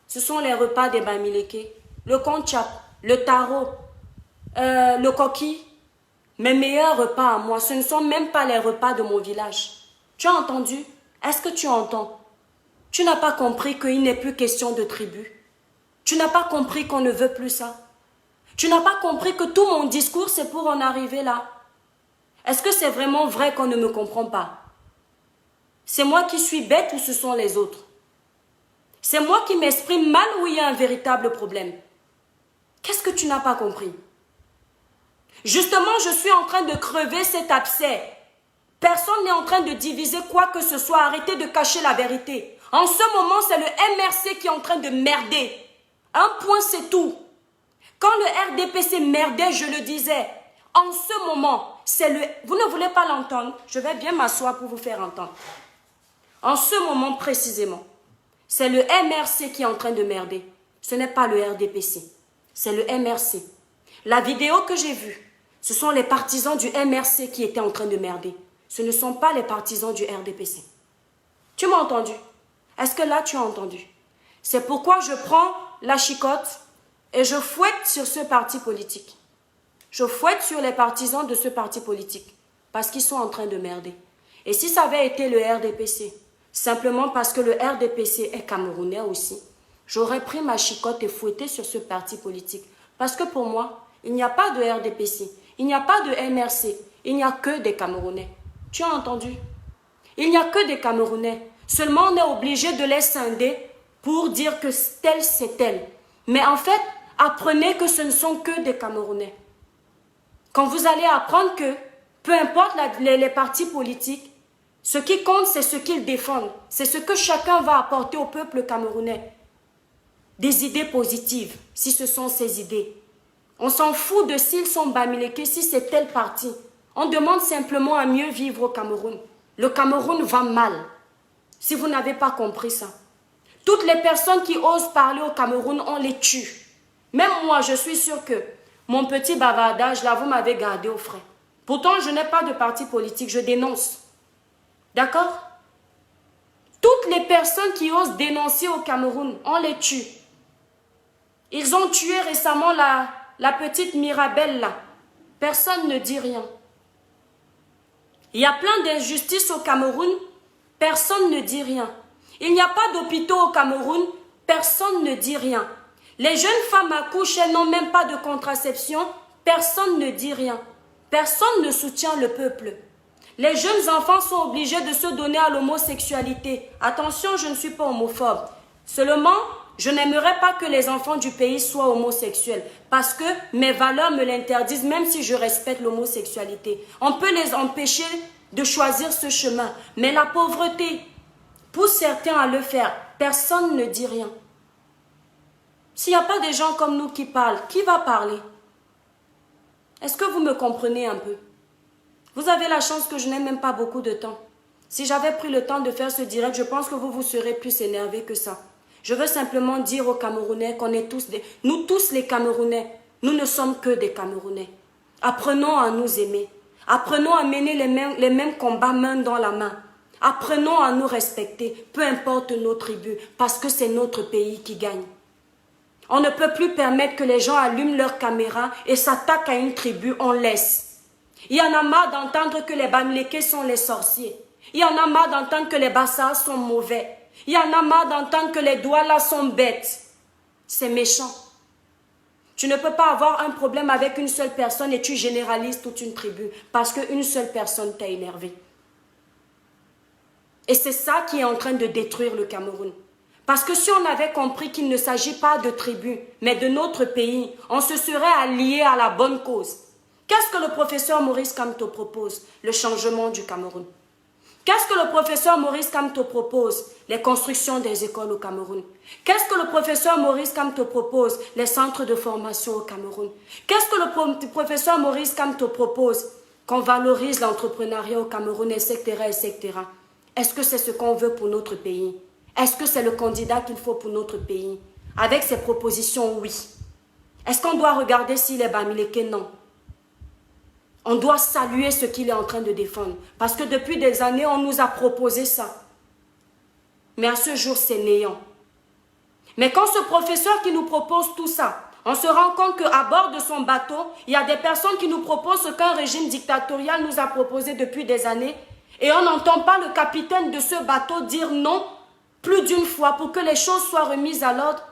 Speaker 1: Ce sont les repas des Bamileke. Le konchap, le taro, le coquille. Mes meilleurs repas à moi, ce ne sont même pas les repas de mon village. Tu as entendu? Est-ce que tu entends? Tu n'as pas compris qu'il n'est plus question de tribu. Tu n'as pas compris qu'on ne veut plus ça. Tu n'as pas compris que tout mon discours, c'est pour en arriver là. Est-ce que c'est vraiment vrai qu'on ne me comprend pas? C'est moi qui suis bête ou ce sont les autres? C'est moi qui m'exprime mal ou il y a un véritable problème? Qu'est-ce que tu n'as pas compris? Justement, je suis en train de crever cet abcès. Personne n'est en train de diviser quoi que ce soit. Arrêtez de cacher la vérité. En ce moment, c'est le MRC qui est en train de merder. Un point, c'est tout. Quand le RDPC merdait, je le disais. En ce moment, c'est le... Vous ne voulez pas l'entendre? Je vais bien m'asseoir pour vous faire entendre. En ce moment précisément, c'est le MRC qui est en train de merder. Ce n'est pas le RDPC. C'est le MRC. La vidéo que j'ai vue, ce sont les partisans du MRC qui étaient en train de merder. Ce ne sont pas les partisans du RDPC. Tu m'as entendu? Est-ce que là, tu as entendu? C'est pourquoi je prends la chicotte et je fouette sur ce parti politique. Je fouette sur les partisans de ce parti politique parce qu'ils sont en train de merder. Et si ça avait été le RDPC, simplement parce que le RDPC est camerounais aussi, j'aurais pris ma chicotte et fouetté sur ce parti politique. Parce que pour moi, il n'y a pas de RDPC, il n'y a pas de MRC, il n'y a que des Camerounais. Tu as entendu? Il n'y a que des Camerounais. Seulement, on est obligé de les scinder pour dire que tel, c'est tel. Mais en fait, apprenez que ce ne sont que des Camerounais. Quand vous allez apprendre que, peu importe les partis politiques, ce qui compte, c'est ce qu'ils défendent. C'est ce que chacun va apporter au peuple camerounais. Des idées positives, si ce sont ces idées. On s'en fout de s'ils sont Bamileke, si c'est tel parti. On demande simplement à mieux vivre au Cameroun. Le Cameroun va mal. Si vous n'avez pas compris ça. Toutes les personnes qui osent parler au Cameroun, on les tue. Même moi, je suis sûre que mon petit bavardage, là, vous m'avez gardé au frais. Pourtant, je n'ai pas de parti politique, je dénonce. D'accord? Toutes les personnes qui osent dénoncer au Cameroun, on les tue. Ils ont tué récemment la petite Mirabelle, là. Personne ne dit rien. Il y a plein d'injustices au Cameroun, personne ne dit rien. Il n'y a pas d'hôpitaux au Cameroun, personne ne dit rien. Les jeunes femmes accouchent, elles n'ont même pas de contraception, personne ne dit rien. Personne ne soutient le peuple. Les jeunes enfants sont obligés de se donner à l'homosexualité. Attention, je ne suis pas homophobe. Seulement, je n'aimerais pas que les enfants du pays soient homosexuels parce que mes valeurs me l'interdisent, même si je respecte l'homosexualité. On peut les empêcher de choisir ce chemin. Mais la pauvreté pousse certains à le faire. Personne ne dit rien. S'il n'y a pas des gens comme nous qui parlent, qui va parler? Est-ce que vous me comprenez un peu? Vous avez la chance que je n'ai même pas beaucoup de temps. Si j'avais pris le temps de faire ce direct, je pense que vous vous serez plus énervés que ça. Je veux simplement dire aux Camerounais qu'on est tous des... Nous tous les Camerounais, nous ne sommes que des Camerounais. Apprenons à nous aimer. Apprenons à mener les mêmes combats main dans la main. Apprenons à nous respecter, peu importe nos tribus, parce que c'est notre pays qui gagne. On ne peut plus permettre que les gens allument leur caméra et s'attaquent à une tribu, on laisse. Il y en a marre d'entendre que les Bamileke sont les sorciers. Il y en a marre d'entendre que les Bassas sont mauvais. Il y en a marre d'entendre que les Douala sont bêtes. C'est méchant. Tu ne peux pas avoir un problème avec une seule personne et tu généralises toute une tribu parce qu'une seule personne t'a énervé. Et c'est ça qui est en train de détruire le Cameroun. Parce que si on avait compris qu'il ne s'agit pas de tribus, mais de notre pays, on se serait alliés à la bonne cause. Qu'est-ce que le professeur Maurice Kamto propose? Le changement du Cameroun. Qu'est-ce que le professeur Maurice Kamto propose? Les constructions des écoles au Cameroun. Qu'est-ce que le professeur Maurice Kamto propose? Les centres de formation au Cameroun. Qu'est-ce que le professeur Maurice Kamto propose? Qu'on valorise l'entrepreneuriat au Cameroun, etc., etc. Est-ce que c'est ce qu'on veut pour notre pays? Est-ce que c'est le candidat qu'il faut pour notre pays? Avec ces propositions, oui. Est-ce qu'on doit regarder s'il est Bamileke? Non. On doit saluer ce qu'il est en train de défendre. Parce que depuis des années, on nous a proposé ça. Mais à ce jour, c'est néant. Mais quand ce professeur qui nous propose tout ça, on se rend compte qu'à bord de son bateau, il y a des personnes qui nous proposent ce qu'un régime dictatorial nous a proposé depuis des années. Et on n'entend pas le capitaine de ce bateau dire non plus d'une fois pour que les choses soient remises à l'ordre.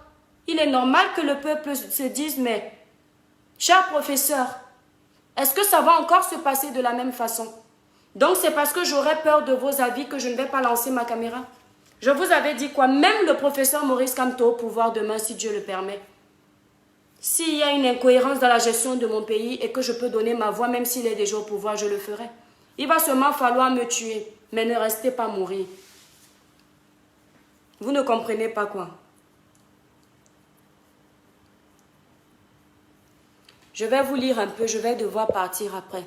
Speaker 1: Il est normal que le peuple se dise, mais, cher professeur, est-ce que ça va encore se passer de la même façon? Donc c'est parce que j'aurais peur de vos avis que je ne vais pas lancer ma caméra. Je vous avais dit quoi? Même le professeur Maurice Kamto au pouvoir demain, si Dieu le permet. S'il y a une incohérence dans la gestion de mon pays et que je peux donner ma voix, même s'il est déjà au pouvoir, je le ferai. Il va seulement falloir me tuer, mais ne restez pas mourir. Vous ne comprenez pas quoi? Je vais vous lire un peu, je vais devoir partir après.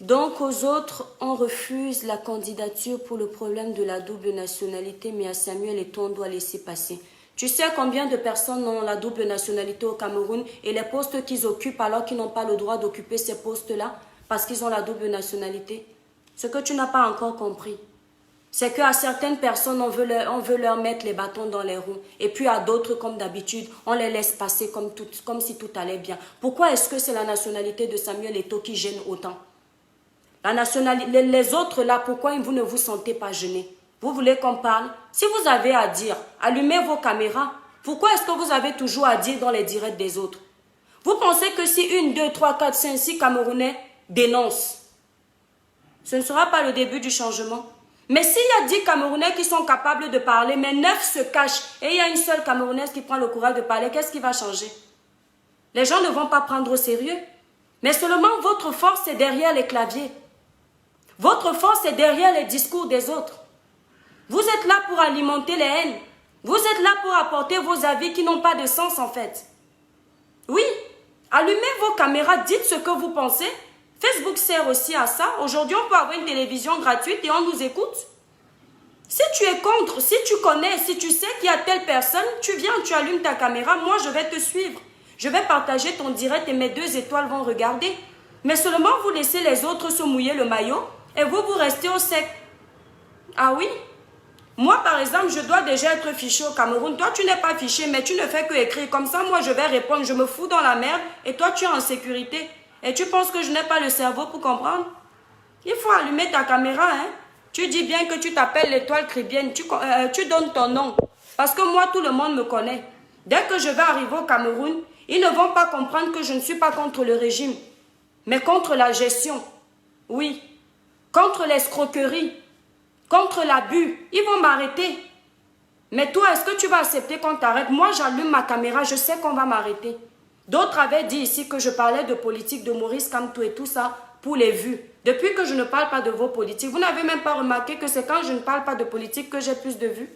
Speaker 1: Donc aux autres, on refuse la candidature pour le problème de la double nationalité, mais à Samuel Eto'o, on doit laisser passer. Tu sais combien de personnes ont la double nationalité au Cameroun et les postes qu'ils occupent alors qu'ils n'ont pas le droit d'occuper ces postes-là parce qu'ils ont la double nationalité? Ce que tu n'as pas encore compris, c'est qu'à certaines personnes, on veut leur mettre les bâtons dans les roues. Et puis à d'autres, comme d'habitude, on les laisse passer comme si tout allait bien. Pourquoi est-ce que c'est la nationalité de Samuel Eto'o qui gêne autant? Les autres là, pourquoi vous ne vous sentez pas gênés? Vous voulez qu'on parle? Si vous avez à dire, allumez vos caméras. Pourquoi est-ce que vous avez toujours à dire dans les directs des autres? Vous pensez que si 1, 2, 3, 4, 5, 6 Camerounais dénoncent, ce ne sera pas le début du changement? Mais s'il y a 10 Camerounais qui sont capables de parler, mais 9 se cachent, et il y a une seule Camerounaise qui prend le courage de parler, qu'est-ce qui va changer? Les gens ne vont pas prendre au sérieux. Mais seulement votre force est derrière les claviers. Votre force est derrière les discours des autres. Vous êtes là pour alimenter les haines. Vous êtes là pour apporter vos avis qui n'ont pas de sens en fait. Oui, allumez vos caméras, dites ce que vous pensez. Facebook sert aussi à ça. Aujourd'hui, on peut avoir une télévision gratuite et on nous écoute. Si tu es contre, si tu connais, si tu sais qu'il y a telle personne, tu viens, tu allumes ta caméra, moi je vais te suivre. Je vais partager ton direct et mes 2 étoiles vont regarder. Mais seulement vous laissez les autres se mouiller le maillot et vous restez au sec. Ah oui? Moi par exemple, je dois déjà être fiché au Cameroun. Toi tu n'es pas fiché mais tu ne fais que écrire. Comme ça, moi je vais répondre, je me fous dans la merde et toi tu es en sécurité. Et tu penses que je n'ai pas le cerveau pour comprendre? Il faut allumer ta caméra, hein. Tu dis bien que tu t'appelles l'étoile chrétienne, tu donnes ton nom. Parce que moi, tout le monde me connaît. Dès que je vais arriver au Cameroun, ils ne vont pas comprendre que je ne suis pas contre le régime, mais contre la gestion. Oui, contre l'escroquerie, contre l'abus. Ils vont m'arrêter. Mais toi, est-ce que tu vas accepter qu'on t'arrête? Moi, j'allume ma caméra, je sais qu'on va m'arrêter. D'autres avaient dit ici que je parlais de politique de Maurice Kamto et tout ça pour les vues. Depuis que je ne parle pas de vos politiques, vous n'avez même pas remarqué que c'est quand je ne parle pas de politique que j'ai plus de vues.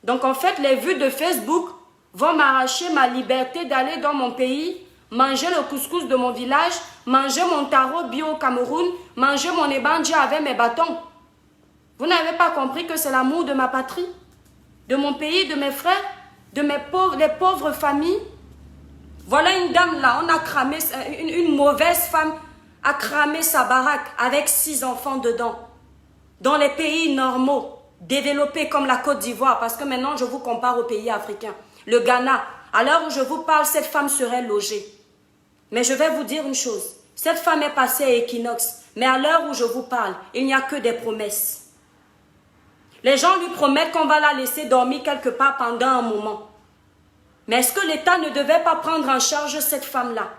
Speaker 1: Donc en fait, les vues de Facebook vont m'arracher ma liberté d'aller dans mon pays, manger le couscous de mon village, manger mon taro bio au Cameroun, manger mon ebandja avec mes bâtons. Vous n'avez pas compris que c'est l'amour de ma patrie, de mon pays, de mes frères, de les pauvres familles. Voilà une dame là, on a cramé, une mauvaise femme a cramé sa baraque avec 6 enfants dedans. Dans les pays normaux, développés comme la Côte d'Ivoire, parce que maintenant je vous compare aux pays africains. Le Ghana, à l'heure où je vous parle, cette femme serait logée. Mais je vais vous dire une chose, cette femme est passée à Equinox, mais à l'heure où je vous parle, il n'y a que des promesses. Les gens lui promettent qu'on va la laisser dormir quelque part pendant un moment. Mais est-ce que l'État ne devait pas prendre en charge cette femme-là?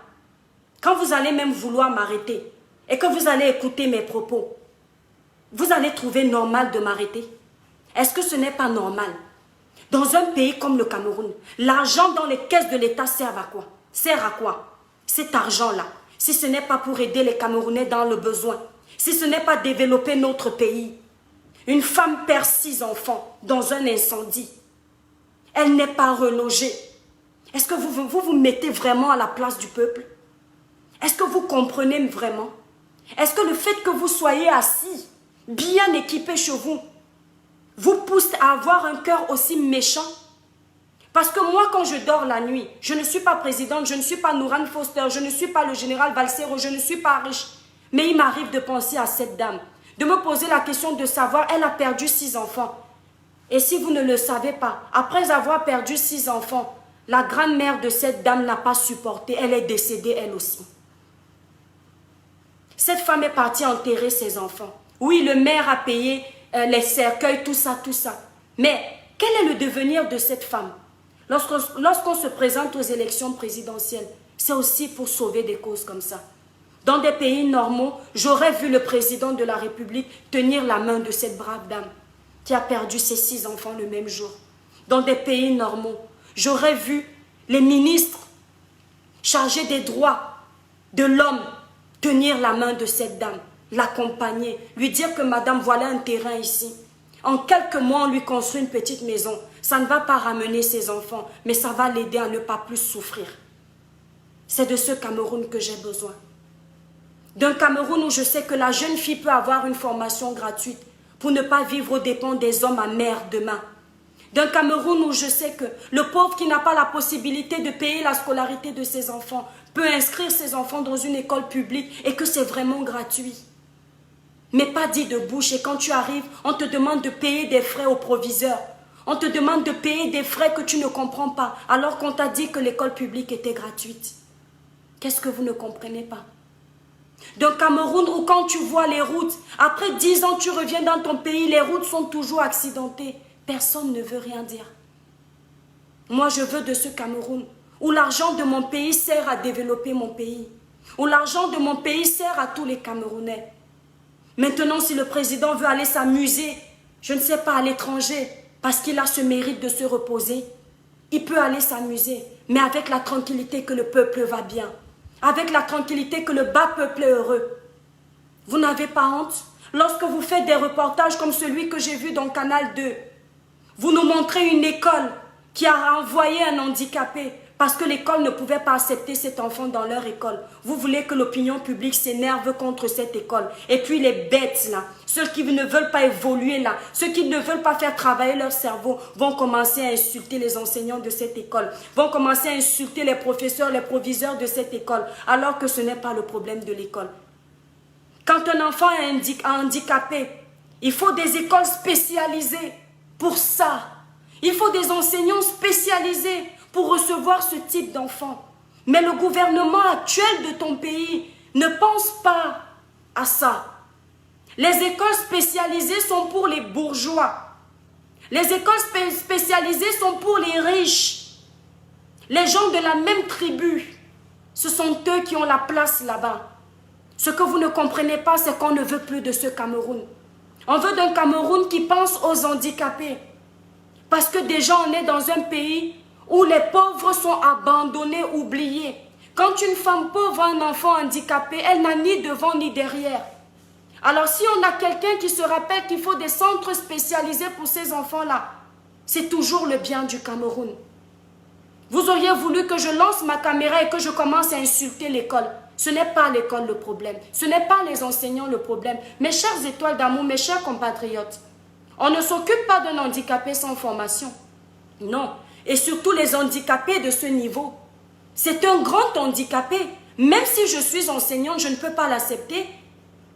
Speaker 1: Quand vous allez même vouloir m'arrêter et que vous allez écouter mes propos, vous allez trouver normal de m'arrêter? Est-ce que ce n'est pas normal? Dans un pays comme le Cameroun, l'argent dans les caisses de l'État sert à quoi? Sert à quoi? Cet argent-là, si ce n'est pas pour aider les Camerounais dans le besoin, si ce n'est pas développer notre pays. Une femme perd 6 enfants dans un incendie. Elle n'est pas relogée. Est-ce que vous mettez vraiment à la place du peuple? Est-ce que vous comprenez vraiment? Est-ce que le fait que vous soyez assis, bien équipé chez vous, vous pousse à avoir un cœur aussi méchant? Parce que moi, quand je dors la nuit, je ne suis pas présidente, je ne suis pas Nourane Foster, je ne suis pas le général Valsero, je ne suis pas riche. Mais il m'arrive de penser à cette dame, de me poser la question de savoir, elle a perdu 6 enfants. Et si vous ne le savez pas, après avoir perdu 6 enfants, la grand-mère de cette dame n'a pas supporté, elle est décédée elle aussi. Cette femme est partie enterrer ses enfants. Oui, le maire a payé les cercueils, tout ça, tout ça. Mais quel est le devenir de cette femme? Lorsqu'on se présente aux élections présidentielles, c'est aussi pour sauver des causes comme ça. Dans des pays normaux, j'aurais vu le président de la République tenir la main de cette brave dame qui a perdu ses 6 enfants le même jour. Dans des pays normaux, j'aurais vu les ministres chargés des droits de l'homme tenir la main de cette dame, l'accompagner, lui dire que madame, voilà un terrain ici. En quelques mois, on lui construit une petite maison. Ça ne va pas ramener ses enfants, mais ça va l'aider à ne pas plus souffrir. C'est de ce Cameroun que j'ai besoin. D'un Cameroun où je sais que la jeune fille peut avoir une formation gratuite pour ne pas vivre aux dépens des hommes amers demain. D'un Cameroun où je sais que le pauvre qui n'a pas la possibilité de payer la scolarité de ses enfants peut inscrire ses enfants dans une école publique et que c'est vraiment gratuit. Mais pas dit de bouche, et quand tu arrives, on te demande de payer des frais au proviseur. On te demande de payer des frais que tu ne comprends pas, alors qu'on t'a dit que l'école publique était gratuite. Qu'est-ce que vous ne comprenez pas? D'un Cameroun où quand tu vois les routes, après 10 ans tu reviens dans ton pays, les routes sont toujours accidentées. Personne ne veut rien dire. Moi je veux de ce Cameroun où l'argent de mon pays sert à développer mon pays. Où l'argent de mon pays sert à tous les Camerounais. Maintenant si le président veut aller s'amuser, je ne sais pas, à l'étranger, parce qu'il a ce mérite de se reposer, il peut aller s'amuser, mais avec la tranquillité que le peuple va bien. Avec la tranquillité que le bas peuple est heureux. Vous n'avez pas honte? Lorsque vous faites des reportages comme celui que j'ai vu dans Canal 2, vous nous montrez une école qui a envoyé un handicapé parce que l'école ne pouvait pas accepter cet enfant dans leur école. Vous voulez que l'opinion publique s'énerve contre cette école. Et puis les bêtes là, ceux qui ne veulent pas évoluer là, ceux qui ne veulent pas faire travailler leur cerveau, vont commencer à insulter les enseignants de cette école, vont commencer à insulter les professeurs, les proviseurs de cette école, alors que ce n'est pas le problème de l'école. Quand un enfant est handicapé, il faut des écoles spécialisées pour ça. Il faut des enseignants spécialisés pour recevoir ce type d'enfant. Mais le gouvernement actuel de ton pays ne pense pas à ça. Les écoles spécialisées sont pour les bourgeois. Les écoles spécialisées sont pour les riches. Les gens de la même tribu, ce sont eux qui ont la place là-bas. Ce que vous ne comprenez pas, c'est qu'on ne veut plus de ce Cameroun. On veut d'un Cameroun qui pense aux handicapés. Parce que déjà, on est dans un pays où les pauvres sont abandonnés, oubliés. Quand une femme pauvre a un enfant handicapé, elle n'a ni devant ni derrière. Alors si on a quelqu'un qui se rappelle qu'il faut des centres spécialisés pour ces enfants-là, c'est toujours le bien du Cameroun. Vous auriez voulu que je lance ma caméra et que je commence à insulter l'école. Ce n'est pas l'école le problème. Ce n'est pas les enseignants le problème. Mes chères étoiles d'amour, mes chers compatriotes, on ne s'occupe pas d'un handicapé sans formation. Non. Et surtout les handicapés de ce niveau. C'est un grand handicapé. Même si je suis enseignante, je ne peux pas l'accepter.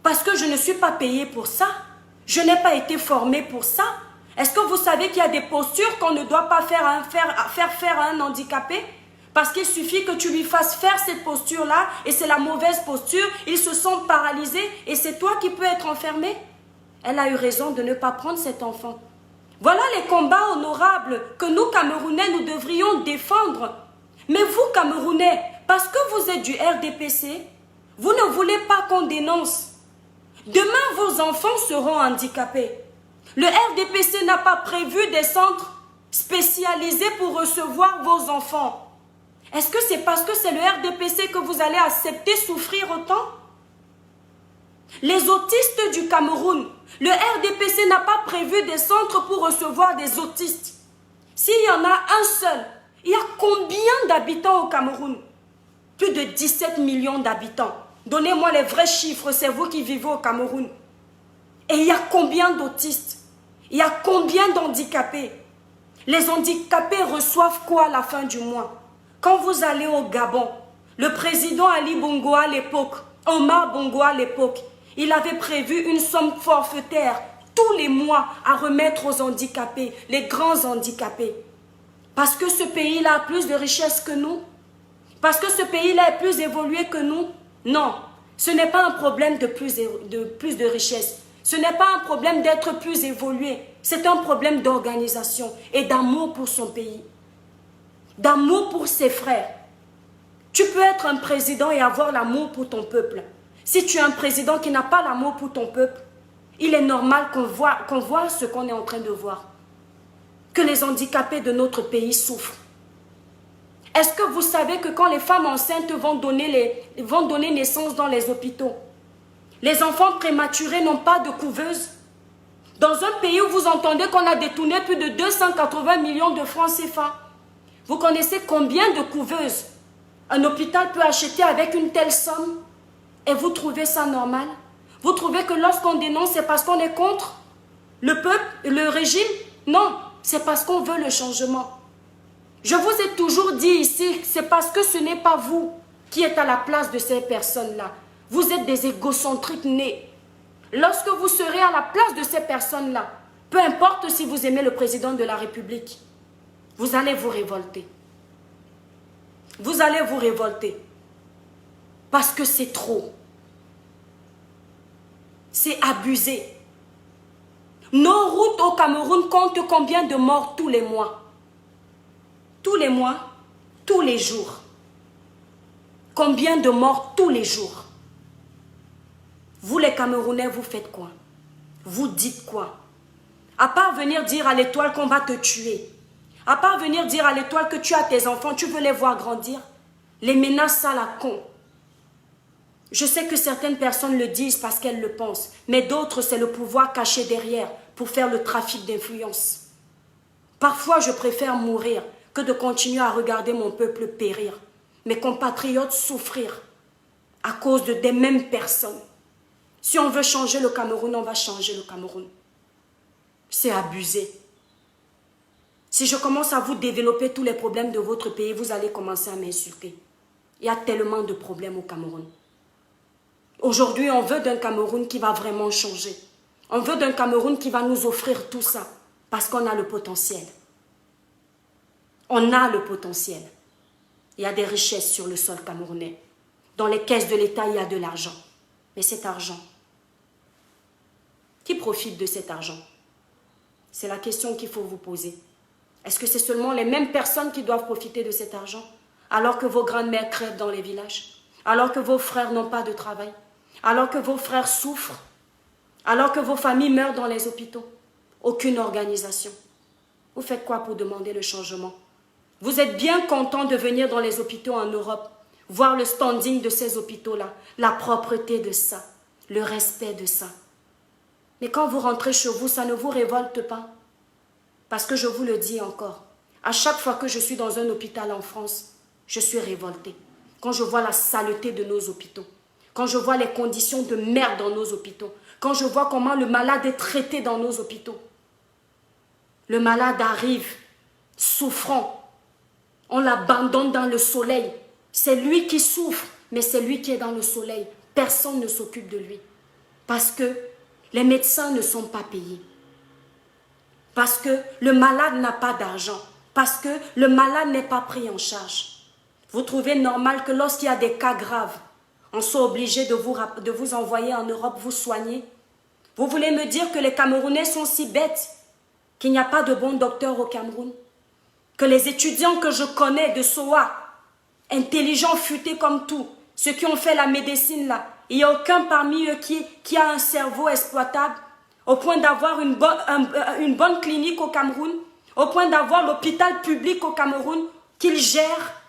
Speaker 1: Parce que je ne suis pas payée pour ça. Je n'ai pas été formée pour ça. Est-ce que vous savez qu'il y a des postures qu'on ne doit pas faire à un handicapé? Parce qu'il suffit que tu lui fasses faire cette posture-là et c'est la mauvaise posture, ils se sentent paralysés et c'est toi qui peux être enfermé. Elle a eu raison de ne pas prendre cet enfant. Voilà les combats honorables que nous, Camerounais, nous devrions défendre. Mais vous, Camerounais, parce que vous êtes du RDPC, vous ne voulez pas qu'on dénonce. Demain, vos enfants seront handicapés. Le RDPC n'a pas prévu des centres spécialisés pour recevoir vos enfants. Est-ce que c'est parce que c'est le RDPC que vous allez accepter souffrir autant? Les autistes du Cameroun, le RDPC n'a pas prévu des centres pour recevoir des autistes. S'il y en a un seul, il y a combien d'habitants au Cameroun? Plus de 17 millions d'habitants. Donnez-moi les vrais chiffres, c'est vous qui vivez au Cameroun. Et il y a combien d'autistes? Il y a combien d'handicapés? Les handicapés reçoivent quoi à la fin du mois? Quand vous allez au Gabon, le président Ali Bongo à l'époque, Omar Bongo à l'époque, il avait prévu une somme forfaitaire tous les mois à remettre aux handicapés, les grands handicapés. Parce que ce pays-là a plus de richesses que nous? Parce que ce pays-là est plus évolué que nous? Non, ce n'est pas un problème de plus de richesse. Ce n'est pas un problème d'être plus évolué. C'est un problème d'organisation et d'amour pour son pays. D'amour pour ses frères. Tu peux être un président et avoir l'amour pour ton peuple. Si tu es un président qui n'a pas l'amour pour ton peuple, il est normal qu'on voit ce qu'on est en train de voir. Que les handicapés de notre pays souffrent. Est-ce que vous savez que quand les femmes enceintes vont donner naissance dans les hôpitaux, les enfants prématurés n'ont pas de couveuse? Dans un pays où vous entendez qu'on a détourné plus de 280 millions de francs CFA, vous connaissez combien de couveuses un hôpital peut acheter avec une telle somme? Et vous trouvez ça normal? Vous trouvez que lorsqu'on dénonce, c'est parce qu'on est contre le peuple, le régime? Non, c'est parce qu'on veut le changement. Je vous ai toujours dit ici, c'est parce que ce n'est pas vous qui êtes à la place de ces personnes-là. Vous êtes des égocentriques nés. Lorsque vous serez à la place de ces personnes-là, peu importe si vous aimez le président de la République, vous allez vous révolter. Vous allez vous révolter. Parce que c'est trop. C'est abusé. Nos routes au Cameroun comptent combien de morts tous les mois? Tous les mois, tous les jours. Combien de morts tous les jours? Vous les Camerounais, vous faites quoi? Vous dites quoi? À part venir dire à l'étoile qu'on va te tuer. À part venir dire à l'étoile que tu as tes enfants, tu veux les voir grandir. Les menaces à la con. Je sais que certaines personnes le disent parce qu'elles le pensent. Mais d'autres, c'est le pouvoir caché derrière pour faire le trafic d'influence. Parfois, je préfère mourir que de continuer à regarder mon peuple périr. Mes compatriotes souffrir à cause des mêmes personnes. Si on veut changer le Cameroun, on va changer le Cameroun. C'est abusé. Si je commence à vous développer tous les problèmes de votre pays, vous allez commencer à m'insulter. Il y a tellement de problèmes au Cameroun. Aujourd'hui, on veut d'un Cameroun qui va vraiment changer. On veut d'un Cameroun qui va nous offrir tout ça. Parce qu'on a le potentiel. On a le potentiel. Il y a des richesses sur le sol camerounais. Dans les caisses de l'État, il y a de l'argent. Mais cet argent, qui profite de cet argent? C'est la question qu'il faut vous poser. Est-ce que c'est seulement les mêmes personnes qui doivent profiter de cet argent, alors que vos grandes-mères crèvent dans les villages, alors que vos frères n'ont pas de travail, alors que vos frères souffrent, alors que vos familles meurent dans les hôpitaux? Aucune organisation. Vous faites quoi pour demander le changement? Vous êtes bien content de venir dans les hôpitaux en Europe, voir le standing de ces hôpitaux-là, la propreté de ça, le respect de ça. Mais quand vous rentrez chez vous, ça ne vous révolte pas? Parce que je vous le dis encore, à chaque fois que je suis dans un hôpital en France, je suis révoltée. Quand je vois la saleté de nos hôpitaux, quand je vois les conditions de merde dans nos hôpitaux, quand je vois comment le malade est traité dans nos hôpitaux. Le malade arrive souffrant, on l'abandonne dans le soleil. C'est lui qui souffre, mais c'est lui qui est dans le soleil. Personne ne s'occupe de lui. Parce que les médecins ne sont pas payés. Parce que le malade n'a pas d'argent. Parce que le malade n'est pas pris en charge. Vous trouvez normal que lorsqu'il y a des cas graves, on soit obligé de vous envoyer en Europe vous soigner? Vous voulez me dire que les Camerounais sont si bêtes qu'il n'y a pas de bons docteurs au Cameroun? Que les étudiants que je connais de SOA, intelligents, futés comme tout, ceux qui ont fait la médecine là, il n'y a aucun parmi eux qui a un cerveau exploitable, au point d'avoir une bonne clinique au Cameroun, au point d'avoir l'hôpital public au Cameroun qu'il gère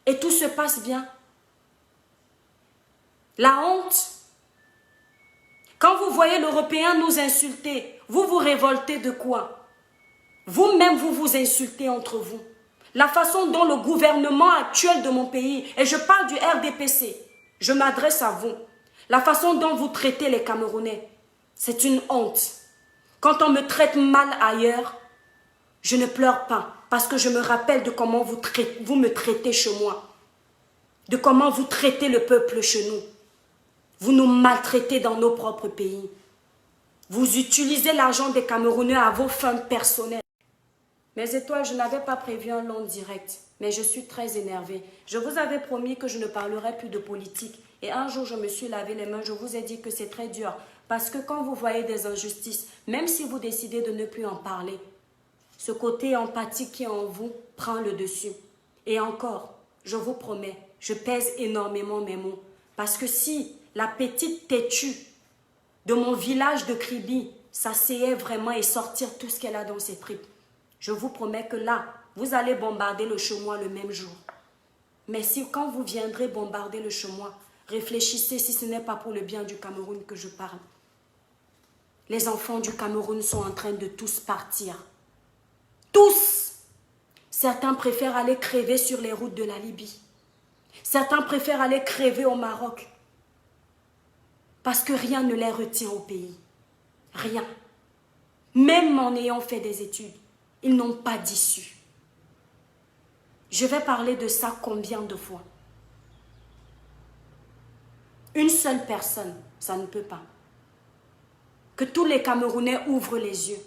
Speaker 1: et tout se passe bien. La honte. Quand vous voyez l'Européen nous insulter, vous vous révoltez de quoi? Vous-même, vous vous insultez entre vous. La façon dont le gouvernement actuel de mon pays, et je parle du RDPC, je m'adresse à vous, la façon dont vous traitez les Camerounais, c'est une honte. Quand on me traite mal ailleurs, je ne pleure pas parce que je me rappelle de comment vous me traitez chez moi, de comment vous traitez le peuple chez nous. Vous nous maltraitez dans nos propres pays. Vous utilisez l'argent des Camerounais à vos fins personnelles. Mes étoiles, je n'avais pas prévu un long direct, mais je suis très énervée. Je vous avais promis que je ne parlerais plus de politique. Et un jour, je me suis lavé les mains, je vous ai dit que c'est très dur. Parce que quand vous voyez des injustices, même si vous décidez de ne plus en parler, ce côté empathique qui est en vous prend le dessus. Et encore, je vous promets, je pèse énormément mes mots. Parce que si la petite têtue de mon village de Kribi s'asseyait vraiment et sortir tout ce qu'elle a dans ses tripes, je vous promets que là, vous allez bombarder le Chemois le même jour. Mais si quand vous viendrez bombarder le Chemois, réfléchissez si ce n'est pas pour le bien du Cameroun que je parle. Les enfants du Cameroun sont en train de tous partir. Tous! Certains préfèrent aller crever sur les routes de la Libye. Certains préfèrent aller crever au Maroc. Parce que rien ne les retient au pays. Rien. Même en ayant fait des études, ils n'ont pas d'issue. Je vais parler de ça combien de fois? Une seule personne, ça ne peut pas. Que tous les Camerounais ouvrent les yeux.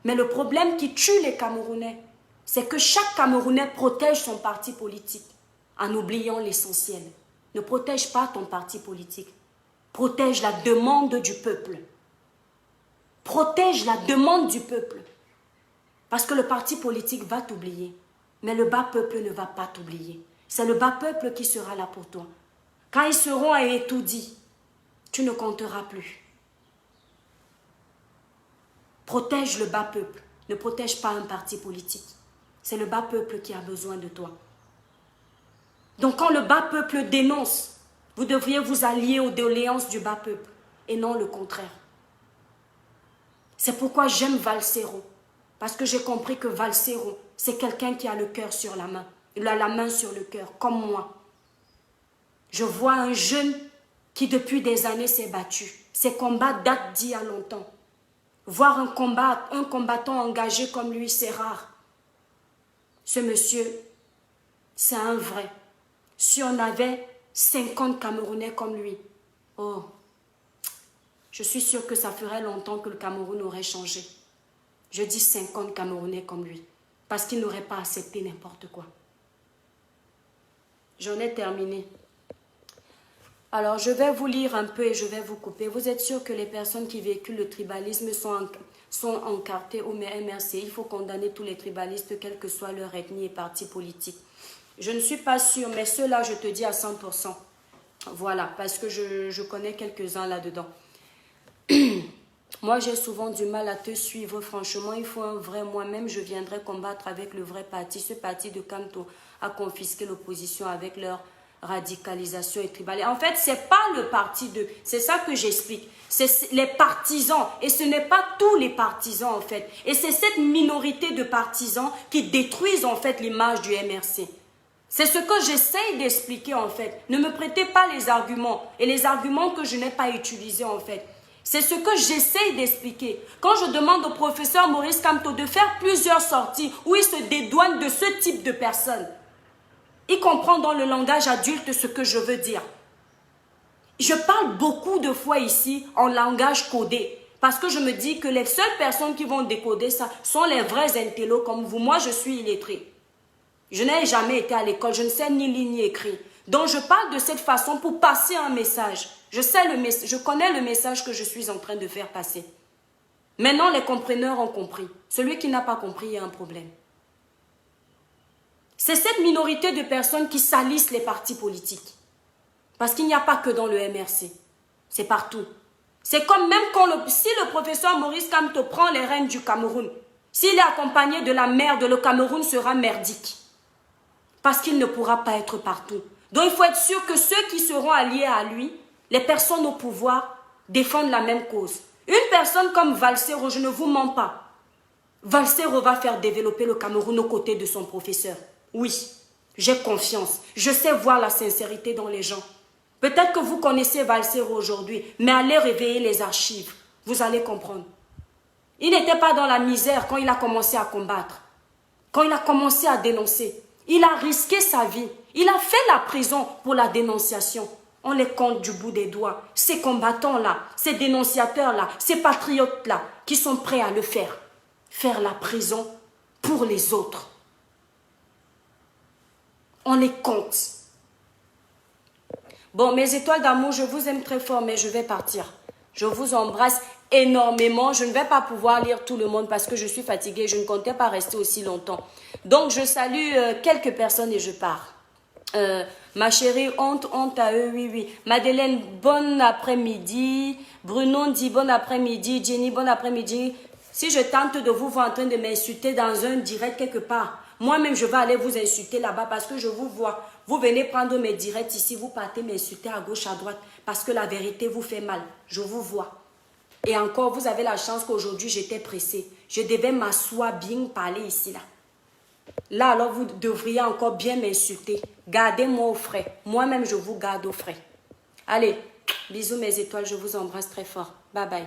Speaker 1: Mais le problème qui tue les Camerounais, c'est que chaque Camerounais protège son parti politique en oubliant l'essentiel. Ne protège pas ton parti politique. Protège la demande du peuple. Protège la demande du peuple. Parce que le parti politique va t'oublier. Mais le bas peuple ne va pas t'oublier. C'est le bas peuple qui sera là pour toi. Quand ils seront à étourdis, tu ne compteras plus. Protège le bas peuple. Ne protège pas un parti politique. C'est le bas peuple qui a besoin de toi. Donc quand le bas peuple dénonce, vous devriez vous allier aux doléances du bas peuple et non le contraire. C'est pourquoi j'aime Valsero. Parce que j'ai compris que Valsero, c'est quelqu'un qui a le cœur sur la main. Il a la main sur le cœur, comme moi. Je vois un jeune qui depuis des années s'est battu. Ses combats datent d'il y a longtemps. Voir un combattant engagé comme lui, c'est rare. Ce monsieur, c'est un vrai. Si on avait 50 Camerounais comme lui, oh, je suis sûre que ça ferait longtemps que le Cameroun aurait changé. Je dis 50 Camerounais comme lui, parce qu'il n'aurait pas accepté n'importe quoi. J'en ai terminé. Alors, je vais vous lire un peu et je vais vous couper. Vous êtes sûr que les personnes qui véhiculent le tribalisme sont encartées au MRC? Il faut condamner tous les tribalistes, quelle que soit leur ethnie et parti politique. Je ne suis pas sûre, mais ceux-là, je te dis à 100%. Voilà, parce que je connais quelques-uns là-dedans. Moi, j'ai souvent du mal à te suivre. Franchement, il faut un vrai moi-même. Je viendrai combattre avec le vrai parti. Ce parti de Kamto a confisqué l'opposition avec leur radicalisation et tribalisme. En fait, c'est pas le parti de... C'est ça que j'explique. C'est les partisans. Et ce n'est pas tous les partisans, en fait. Et c'est cette minorité de partisans qui détruisent, en fait, l'image du MRC. C'est ce que j'essaye d'expliquer, en fait. Ne me prêtez pas les arguments. Et les arguments que je n'ai pas utilisés, en fait. C'est ce que j'essaye d'expliquer. Quand je demande au professeur Maurice Kamto de faire plusieurs sorties où il se dédouane de ce type de personnes, il comprend dans le langage adulte ce que je veux dire. Je parle beaucoup de fois ici en langage codé. Parce que je me dis que les seules personnes qui vont décoder ça sont les vrais intellos comme vous. Moi, je suis illettré. Je n'ai jamais été à l'école. Je ne sais ni lire ni écrire. Donc, je parle de cette façon pour passer un message. Je connais le message que je suis en train de faire passer. Maintenant, les compreneurs ont compris. Celui qui n'a pas compris, il y a un problème. C'est cette minorité de personnes qui salissent les partis politiques. Parce qu'il n'y a pas que dans le MRC. C'est partout. C'est comme même si le professeur Maurice Kamto prend les rênes du Cameroun, s'il est accompagné de la merde, le Cameroun sera merdique. Parce qu'il ne pourra pas être partout. Donc il faut être sûr que ceux qui seront alliés à lui, les personnes au pouvoir, défendent la même cause. Une personne comme Valsero, je ne vous mens pas. Valsero va faire développer le Cameroun aux côtés de son professeur. Oui, j'ai confiance. Je sais voir la sincérité dans les gens. Peut-être que vous connaissez Valsero aujourd'hui, mais allez réveiller les archives. Vous allez comprendre. Il n'était pas dans la misère quand il a commencé à combattre. Quand il a commencé à dénoncer. Il a risqué sa vie. Il a fait la prison pour la dénonciation. On les compte du bout des doigts. Ces combattants-là, ces dénonciateurs-là, ces patriotes-là, qui sont prêts à le faire. Faire la prison pour les autres. On les compte. Bon, mes étoiles d'amour, je vous aime très fort, mais je vais partir. Je vous embrasse énormément. Je ne vais pas pouvoir lire tout le monde parce que je suis fatiguée. Je ne comptais pas rester aussi longtemps. Donc, je salue quelques personnes et je pars. Ma chérie, honte à eux, oui, oui. Madeleine, bon après-midi. Bruno dit bon après-midi. Jenny, bon après-midi. Si je tente de vous voir en train de m'insulter dans un direct quelque part, moi-même, je vais aller vous insulter là-bas parce que je vous vois. Vous venez prendre mes directs ici, vous partez m'insulter à gauche, à droite parce que la vérité vous fait mal. Je vous vois. Et encore, vous avez la chance qu'aujourd'hui, j'étais pressée. Je devais m'asseoir bien, parler ici, là. Là, alors, vous devriez encore bien m'insulter. Gardez-moi au frais. Moi-même, je vous garde au frais. Allez, bisous mes étoiles, je vous embrasse très fort. Bye bye.